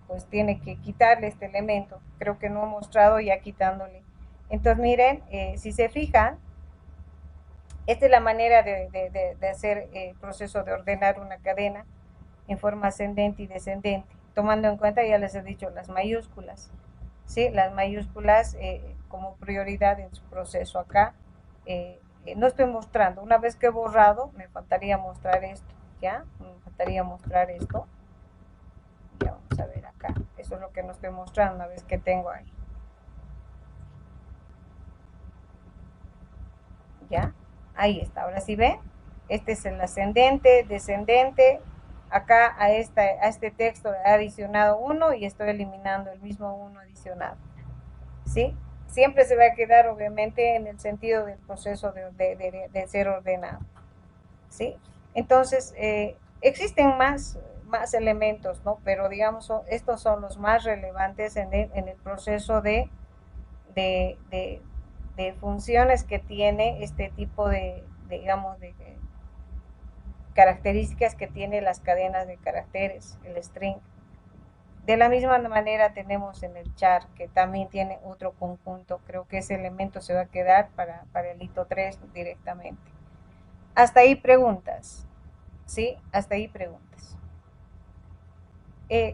pues tiene que quitarle este elemento, creo que no he mostrado ya quitándole. Entonces miren, si se fijan, esta es la manera de hacer el proceso de ordenar una cadena en forma ascendente y descendente, tomando en cuenta, ya les he dicho, las mayúsculas, ¿sí? Las mayúsculas como prioridad en su proceso acá. No estoy mostrando, una vez que he borrado, me faltaría mostrar esto, ¿ya? Me faltaría mostrar esto. Ya vamos a ver acá, eso es lo que no estoy mostrando una vez que tengo ahí. ¿Ya? Ahí está, ahora sí ven, este es el ascendente, descendente, acá a este texto he adicionado 1 y estoy eliminando el mismo 1 adicionado, ¿sí? Siempre se va a quedar obviamente en el sentido del proceso de ser ordenado, ¿sí? Entonces, existen más elementos, ¿no? Pero digamos, estos son los más relevantes en el proceso de funciones que tiene este tipo digamos, de características que tiene las cadenas de caracteres, el string. De la misma manera tenemos en el char, que también tiene otro conjunto. Creo que ese elemento se va a quedar para el hito 3 directamente. Hasta ahí preguntas, ¿sí? Hasta ahí preguntas.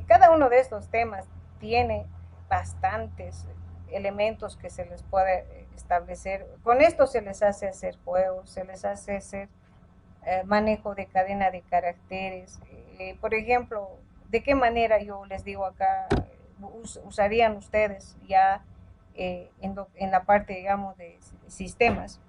Cada uno de estos temas tiene bastantes elementos que se les puede establecer. Con esto se les hace hacer juegos, se les hace hacer manejo de cadena de caracteres. Por ejemplo, ¿de qué manera yo les digo acá usarían ustedes ya en la parte, digamos, de sistemas?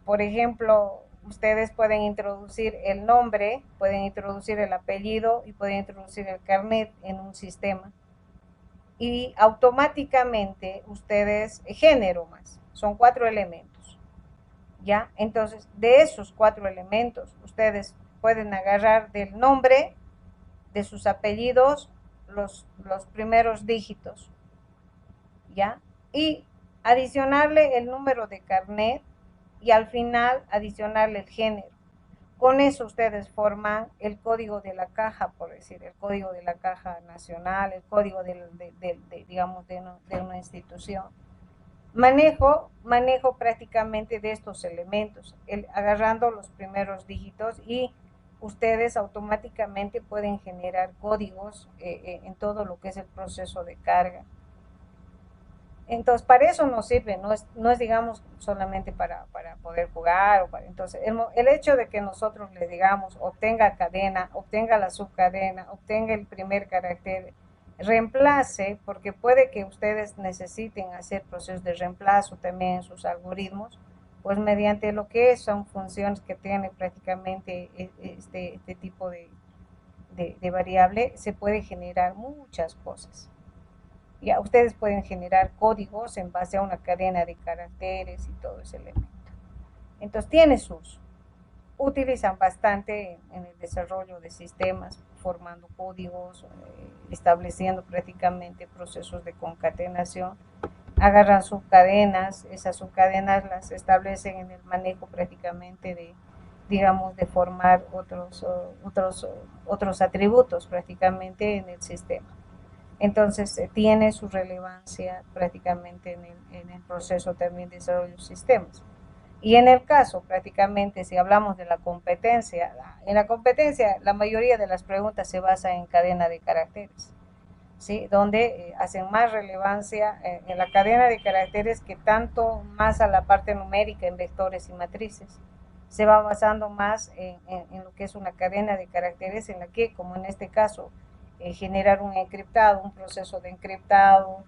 Por ejemplo, ustedes pueden introducir el nombre, pueden introducir el apellido y pueden introducir el carnet en un sistema. Y automáticamente ustedes, género más, son 4 elementos. ¿Ya? Entonces, de esos 4 elementos, ustedes pueden agarrar del nombre, de sus apellidos, los primeros dígitos, ¿ya? Y adicionarle el número de carnet y al final adicionarle el género. Con eso ustedes forman el código de la caja, por decir, el código de la caja nacional, el código digamos, de una institución. Manejo prácticamente de estos elementos, agarrando los primeros dígitos, y ustedes automáticamente pueden generar códigos en todo lo que es el proceso de carga. Entonces, para eso nos sirve, no es digamos, solamente para poder jugar. Entonces, el hecho de que nosotros le digamos, obtenga cadena, obtenga la subcadena, obtenga el primer carácter, reemplace, porque puede que ustedes necesiten hacer procesos de reemplazo también en sus algoritmos, pues mediante lo que son funciones que tiene prácticamente este tipo de variable, se puede generar muchas cosas. Ya ustedes pueden generar códigos en base a una cadena de caracteres y todo ese elemento. Entonces tiene su uso. Utilizan bastante en el desarrollo de sistemas, formando códigos, estableciendo prácticamente procesos de concatenación. Agarran subcadenas, esas subcadenas las establecen en el manejo prácticamente de, digamos, de formar otros atributos prácticamente en el sistema. Entonces tiene su relevancia prácticamente en el proceso también de desarrollo de sistemas. Y en el caso, prácticamente, si hablamos de la competencia, en la competencia la mayoría de las preguntas se basa en cadena de caracteres, ¿sí? Donde hacen más relevancia en la cadena de caracteres que tanto más a la parte numérica en vectores y matrices. Se va basando más en lo que es una cadena de caracteres en la que, como en este caso, generar un encriptado, un proceso de encriptado,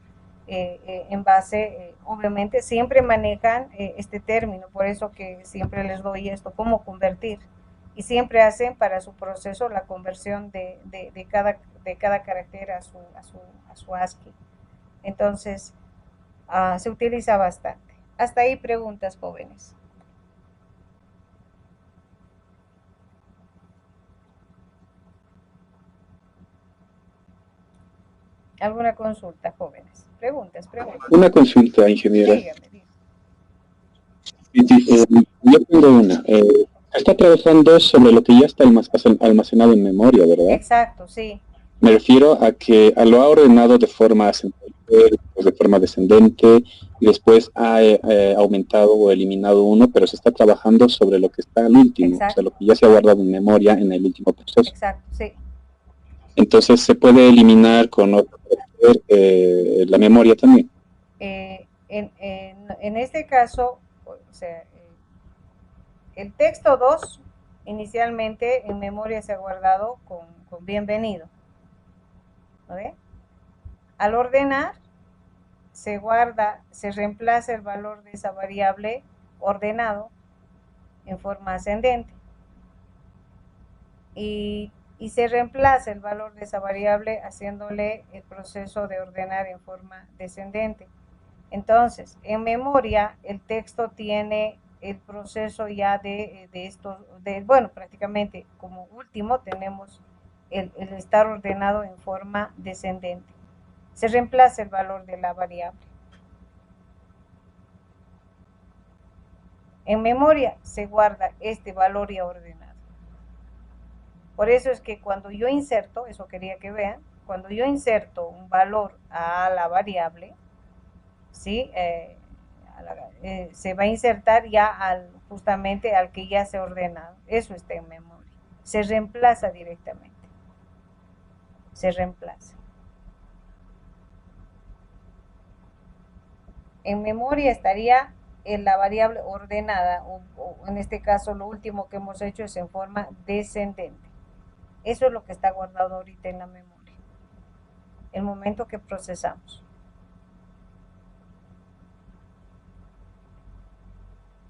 en base, obviamente siempre manejan este término, por eso que siempre les doy esto, cómo convertir, y siempre hacen para su proceso la conversión de cada carácter a su ASCII. Entonces, se utiliza bastante. Hasta ahí preguntas, jóvenes. ¿Alguna consulta, jóvenes? Preguntas. Una consulta, ingeniera. Dígame. Yo tengo una. Está trabajando sobre lo que ya está almacenado en memoria, ¿verdad? Exacto, sí. Me refiero a que lo ha ordenado de forma ascendente, de forma descendente, y después ha aumentado o eliminado uno, pero se está trabajando sobre lo que está al último, Exacto. O sea, lo que ya se ha guardado en memoria en el último proceso. Exacto, sí. Entonces se puede eliminar con otro la memoria también. En este caso, o sea, el texto 2 inicialmente en memoria se ha guardado con bienvenido. ¿No ve? Al ordenar, se guarda, se reemplaza el valor de esa variable ordenado en forma ascendente. Y se reemplaza el valor de esa variable haciéndole el proceso de ordenar en forma descendente. Entonces, en memoria, el texto tiene el proceso ya de estos, bueno, prácticamente como último tenemos el estar ordenado en forma descendente. Se reemplaza el valor de la variable. En memoria se guarda este valor ya ordenado. Por eso es que cuando yo inserto, eso quería que vean, cuando yo inserto un valor a la variable, ¿sí? Se va a insertar ya justamente al que ya se ha ordenado. Eso está en memoria. Se reemplaza directamente. Se reemplaza. En memoria estaría en la variable ordenada, o en este caso lo último que hemos hecho es en forma descendente. Eso es lo que está guardado ahorita en la memoria. El momento que procesamos.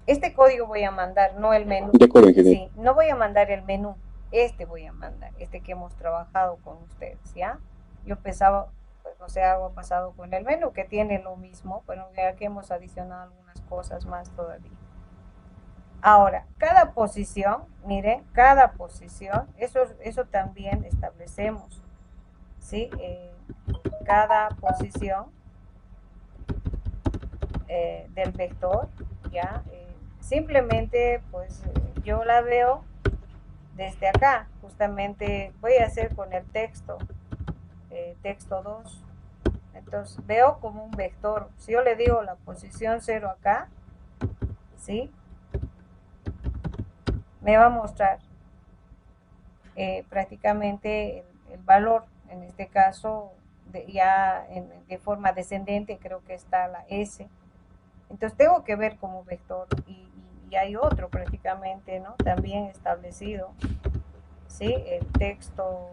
Este código voy a mandar, no el menú. De acuerdo, sí, no voy a mandar el menú. Este voy a mandar, este que hemos trabajado con ustedes, ¿ya? Yo pensaba, pues no sé, algo ha pasado con el menú, que tiene lo mismo, pero ya que hemos adicionado algunas cosas más todavía. Ahora, cada posición, miren, cada posición, eso también establecemos, ¿sí? Cada posición del vector, ¿ya? Simplemente, pues, yo la veo desde acá, justamente voy a hacer con el texto, texto 2, entonces veo como un vector, si yo le digo la posición 0 acá, ¿sí? Me va a mostrar prácticamente el valor, en este caso de forma descendente creo que está la S. Entonces tengo que ver como vector y hay otro prácticamente, ¿no? También establecido, ¿sí? El texto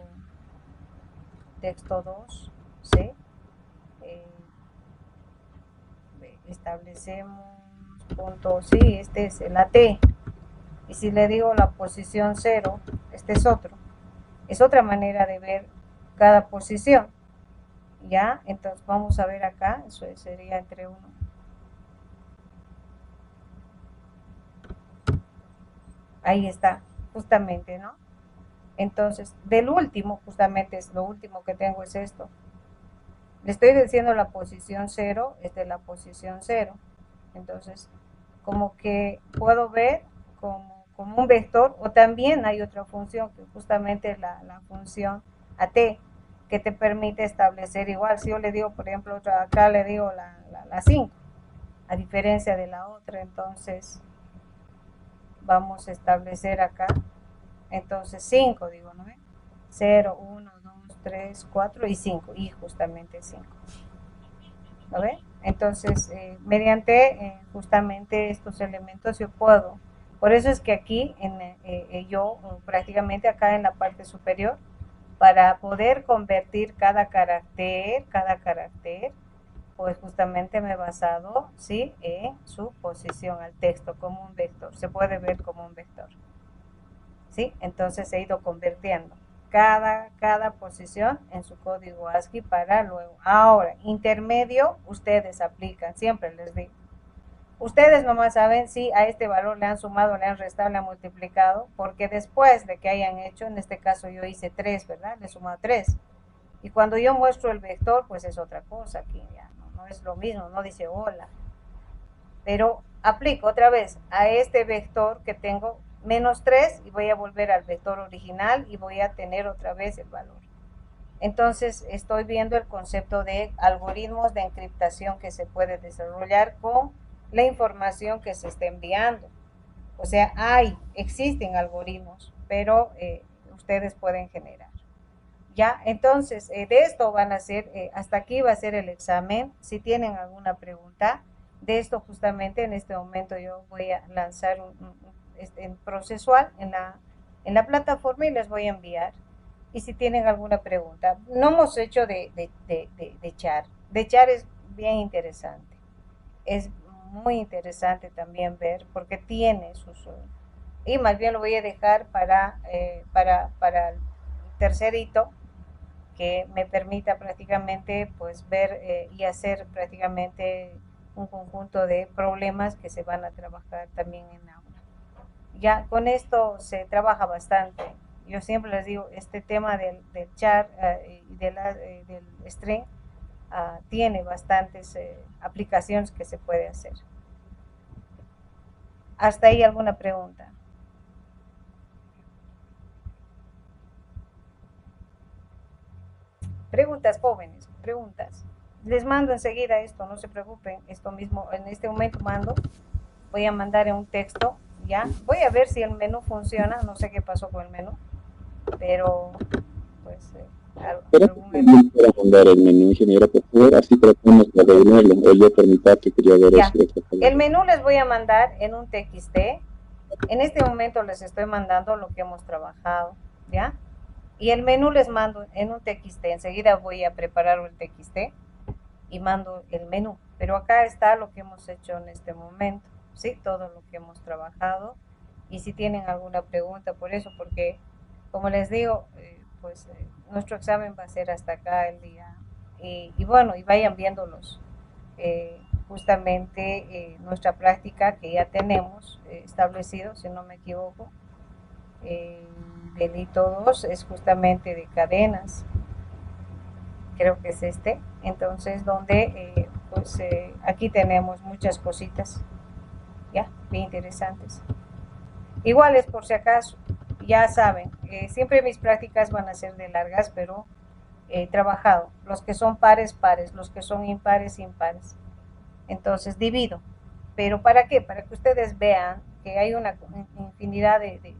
2, ¿sí? Eh, establecemos punto, sí, este es la T. Y si le digo la posición 0, este es otro. Es otra manera de ver cada posición. ¿Ya? Entonces vamos a ver acá, eso sería entre 1. Ahí está, justamente, ¿no? Entonces, del último, justamente es lo último que tengo es esto. Le estoy diciendo la posición 0, es de la posición 0. Entonces, como que puedo ver como un vector, o también hay otra función, que justamente es la función AT, que te permite establecer igual. Si yo le digo, por ejemplo, acá le digo la 5, a diferencia de la otra, entonces vamos a establecer acá, entonces 5, digo, ¿no? 0, 1, 2, 3, 4 y 5, y justamente 5. ¿Lo ven? Entonces, mediante justamente estos elementos yo puedo. Por eso es que aquí, yo prácticamente acá en la parte superior, para poder convertir cada carácter, pues justamente me he basado, ¿sí?, en su posición al texto como un vector. Se puede ver como un vector, ¿sí? Entonces he ido convirtiendo cada posición en su código ASCII para luego. Ahora, intermedio, ustedes aplican, siempre les digo. Ustedes nomás saben si a este valor le han sumado, le han restado, le han multiplicado, porque después de que hayan hecho, en este caso yo hice 3, ¿verdad? Le he sumado 3. Y cuando yo muestro el vector, pues es otra cosa, aquí ya no es lo mismo, no dice hola. Pero aplico otra vez a este vector que tengo menos 3 y voy a volver al vector original y voy a tener otra vez el valor. Entonces estoy viendo el concepto de algoritmos de encriptación que se puede desarrollar con la información que se está enviando. O sea, existen algoritmos, pero ustedes pueden generar. Ya, entonces, de esto van a ser, hasta aquí va a ser el examen. Si tienen alguna pregunta, de esto justamente en este momento yo voy a lanzar un procesual en la plataforma y les voy a enviar. Y si tienen alguna pregunta, no hemos hecho de char. De char es bien interesante. Es muy interesante también ver porque tiene sus... y más bien lo voy a dejar para el tercer hito, que me permita prácticamente pues ver y hacer prácticamente un conjunto de problemas que se van a trabajar también en aula. Ya con esto se trabaja bastante. Yo siempre les digo, este tema del char y del string tiene bastantes aplicaciones que se puede hacer. ¿Hasta ahí alguna pregunta? Preguntas, jóvenes, preguntas. Les mando enseguida esto, no se preocupen, esto mismo, en este momento mando, voy a mandar en un texto, ya, voy a ver si el menú funciona, no sé qué pasó con el menú, pero pues también para mandar el menú, ingeniero, por favor, así tratamos de reunirlo, o yo por mi parte quería ver ya. eso. El menú les voy a mandar en un TXT, en este momento les estoy mandando lo que hemos trabajado, ¿ya? Y el menú les mando en un TXT, enseguida voy a preparar el TXT y mando el menú, pero acá está lo que hemos hecho en este momento, ¿sí? Todo lo que hemos trabajado, y si tienen alguna pregunta por eso, porque como les digo, pues nuestro examen va a ser hasta acá el día, y bueno, y vayan viéndolos, justamente nuestra práctica que ya tenemos establecido, si no me equivoco, delito 2 es justamente de cadenas, creo que es este, entonces donde pues aquí tenemos muchas cositas, ya, bien interesantes. Iguales por si acaso, ya saben, siempre mis prácticas van a ser de largas, pero he trabajado, los que son pares, pares, los que son impares, impares. Entonces divido, pero ¿para qué? Para que ustedes vean que hay una infinidad de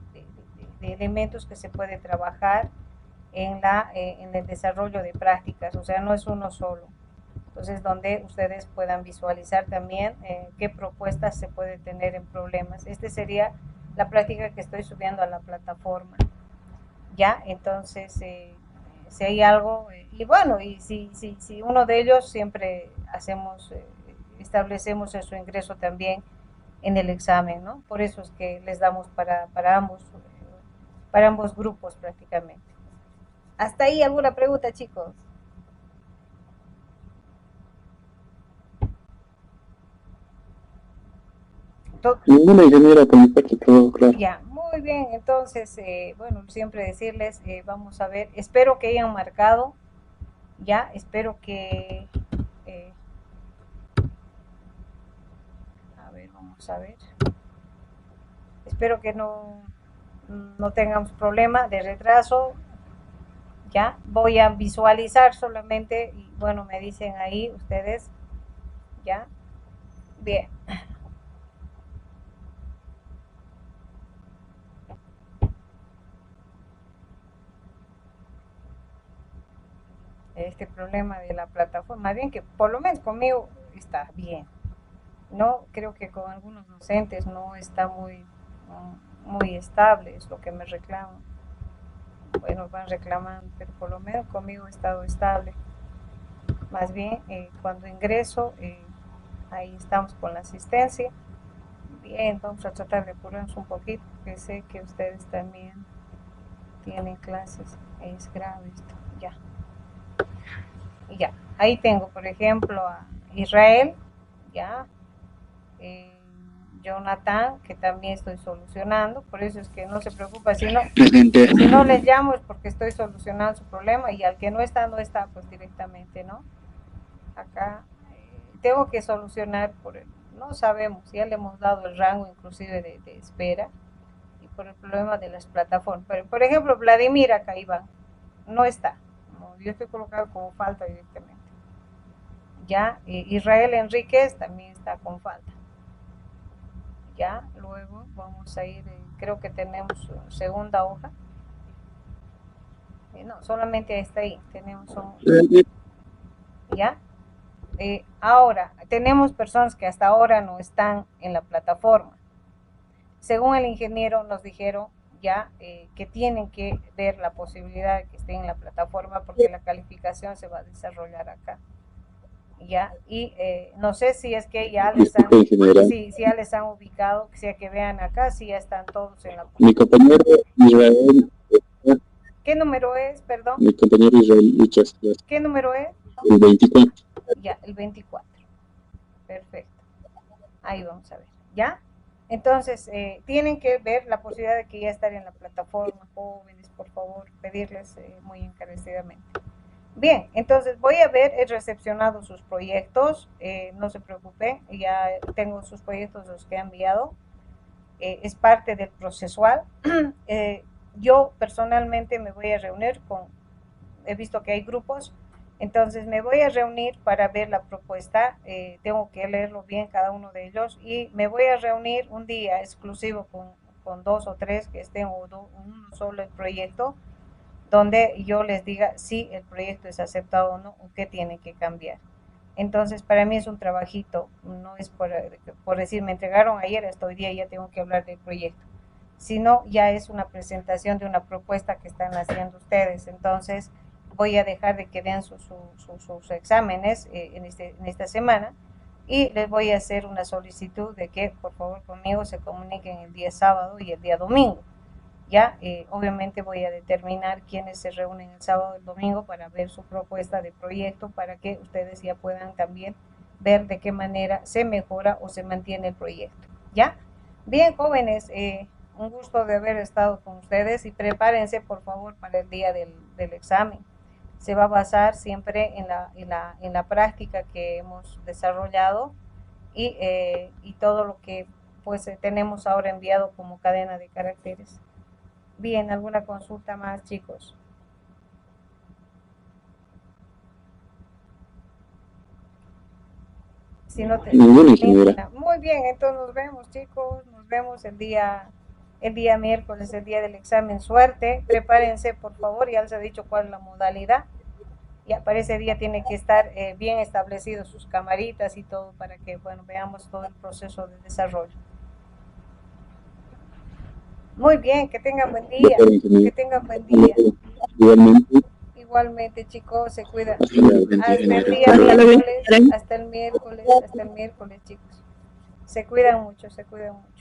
elementos que se puede trabajar en el desarrollo de prácticas, o sea, no es uno solo. Entonces, donde ustedes puedan visualizar también qué propuestas se puede tener en problemas. Este sería la práctica que estoy subiendo a la plataforma. Ya, entonces, si hay algo, y bueno, y si uno de ellos siempre establecemos su ingreso también en el examen, ¿no? Por eso es que les damos para ambos grupos prácticamente. ¿Hasta ahí alguna pregunta, chicos? Ninguna, ingeniera, por mi parte todo claro. Ya, muy bien, entonces, bueno, siempre decirles, vamos a ver, espero que hayan marcado, ya, espero que, eh, a ver, vamos a ver, espero que no tengamos problema de retraso, ya, voy a visualizar solamente, y bueno, me dicen ahí ustedes, ya, bien. Este problema de la plataforma, bien que por lo menos conmigo está bien. No, creo que con algunos docentes no está muy estable, es lo que me reclaman. Bueno, van reclamando, pero por lo menos conmigo ha estado estable. Más bien, cuando ingreso, ahí estamos con la asistencia. Bien, vamos a tratar de apurarnos un poquito, porque sé que ustedes también tienen clases. Es grave esto, ya. Y ya, ahí tengo, por ejemplo, a Israel, ya, eh, Jonathan, que también estoy solucionando, por eso es que no se preocupa, si no les llamo es porque estoy solucionando su problema y al que no está, no está, pues directamente, ¿no? Acá tengo que solucionar no sabemos, ya le hemos dado el rango inclusive de espera y por el problema de las plataformas. Pero, por ejemplo, Vladimir acá, Iván, no está, no, yo estoy colocado como falta directamente. Ya, Israel Enríquez también está con falta. Ya, luego vamos a ir, creo que tenemos segunda hoja. No, solamente está ahí, tenemos ya. Ahora, tenemos personas que hasta ahora no están en la plataforma. Según el ingeniero nos dijeron ya que tienen que ver la posibilidad de que estén en la plataforma porque la calificación se va a desarrollar acá. Ya, y no sé si es que ya si ya les han ubicado, que sea que vean acá, si ya están todos en la. Mi compañero Israel. ¿Qué número es, perdón? Mi compañero Israel. ¿Qué número es? El 24. Ya, el 24. Perfecto. Ahí vamos a ver, ¿ya? Entonces, tienen que ver la posibilidad de que ya estar en la plataforma, jóvenes, por favor, pedirles muy encarecidamente. Bien, entonces voy a ver, he recepcionado sus proyectos, no se preocupen, ya tengo sus proyectos los que he enviado, es parte del procesual. Yo personalmente me voy a reunir he visto que hay grupos, entonces me voy a reunir para ver la propuesta, tengo que leerlo bien cada uno de ellos y me voy a reunir un día exclusivo con dos o tres que estén uno solo el proyecto donde yo les diga si el proyecto es aceptado o no o qué tiene que cambiar. Entonces, para mí es un trabajito, no es por decir, me entregaron ayer, hasta hoy día ya tengo que hablar del proyecto, sino ya es una presentación de una propuesta que están haciendo ustedes. Entonces, voy a dejar de que den sus exámenes en esta semana y les voy a hacer una solicitud de que por favor conmigo se comuniquen el día sábado y el día domingo. Ya, obviamente voy a determinar quiénes se reúnen el sábado y el domingo para ver su propuesta de proyecto para que ustedes ya puedan también ver de qué manera se mejora o se mantiene el proyecto. ¿Ya? Bien, jóvenes, un gusto de haber estado con ustedes y prepárense por favor para el día del examen. Se va a basar siempre en la práctica que hemos desarrollado y todo lo que pues tenemos ahora enviado como cadena de caracteres. Bien, ¿alguna consulta más, chicos? Si no te... Ninguna, ingeniera. Muy bien, entonces nos vemos, chicos. Nos vemos el día el día miércoles, el día del examen. Suerte, prepárense por favor, ya les he dicho cuál es la modalidad. Ya para ese día tiene que estar bien establecido sus camaritas y todo para que, bueno, veamos todo el proceso de desarrollo. Muy bien, que tengan buen día, que tengan buen día. Igualmente. Igualmente, chicos, se cuidan. Igualmente, Hasta el ingeniero. día miércoles, hasta el miércoles, chicos. Se cuidan mucho, se cuidan mucho.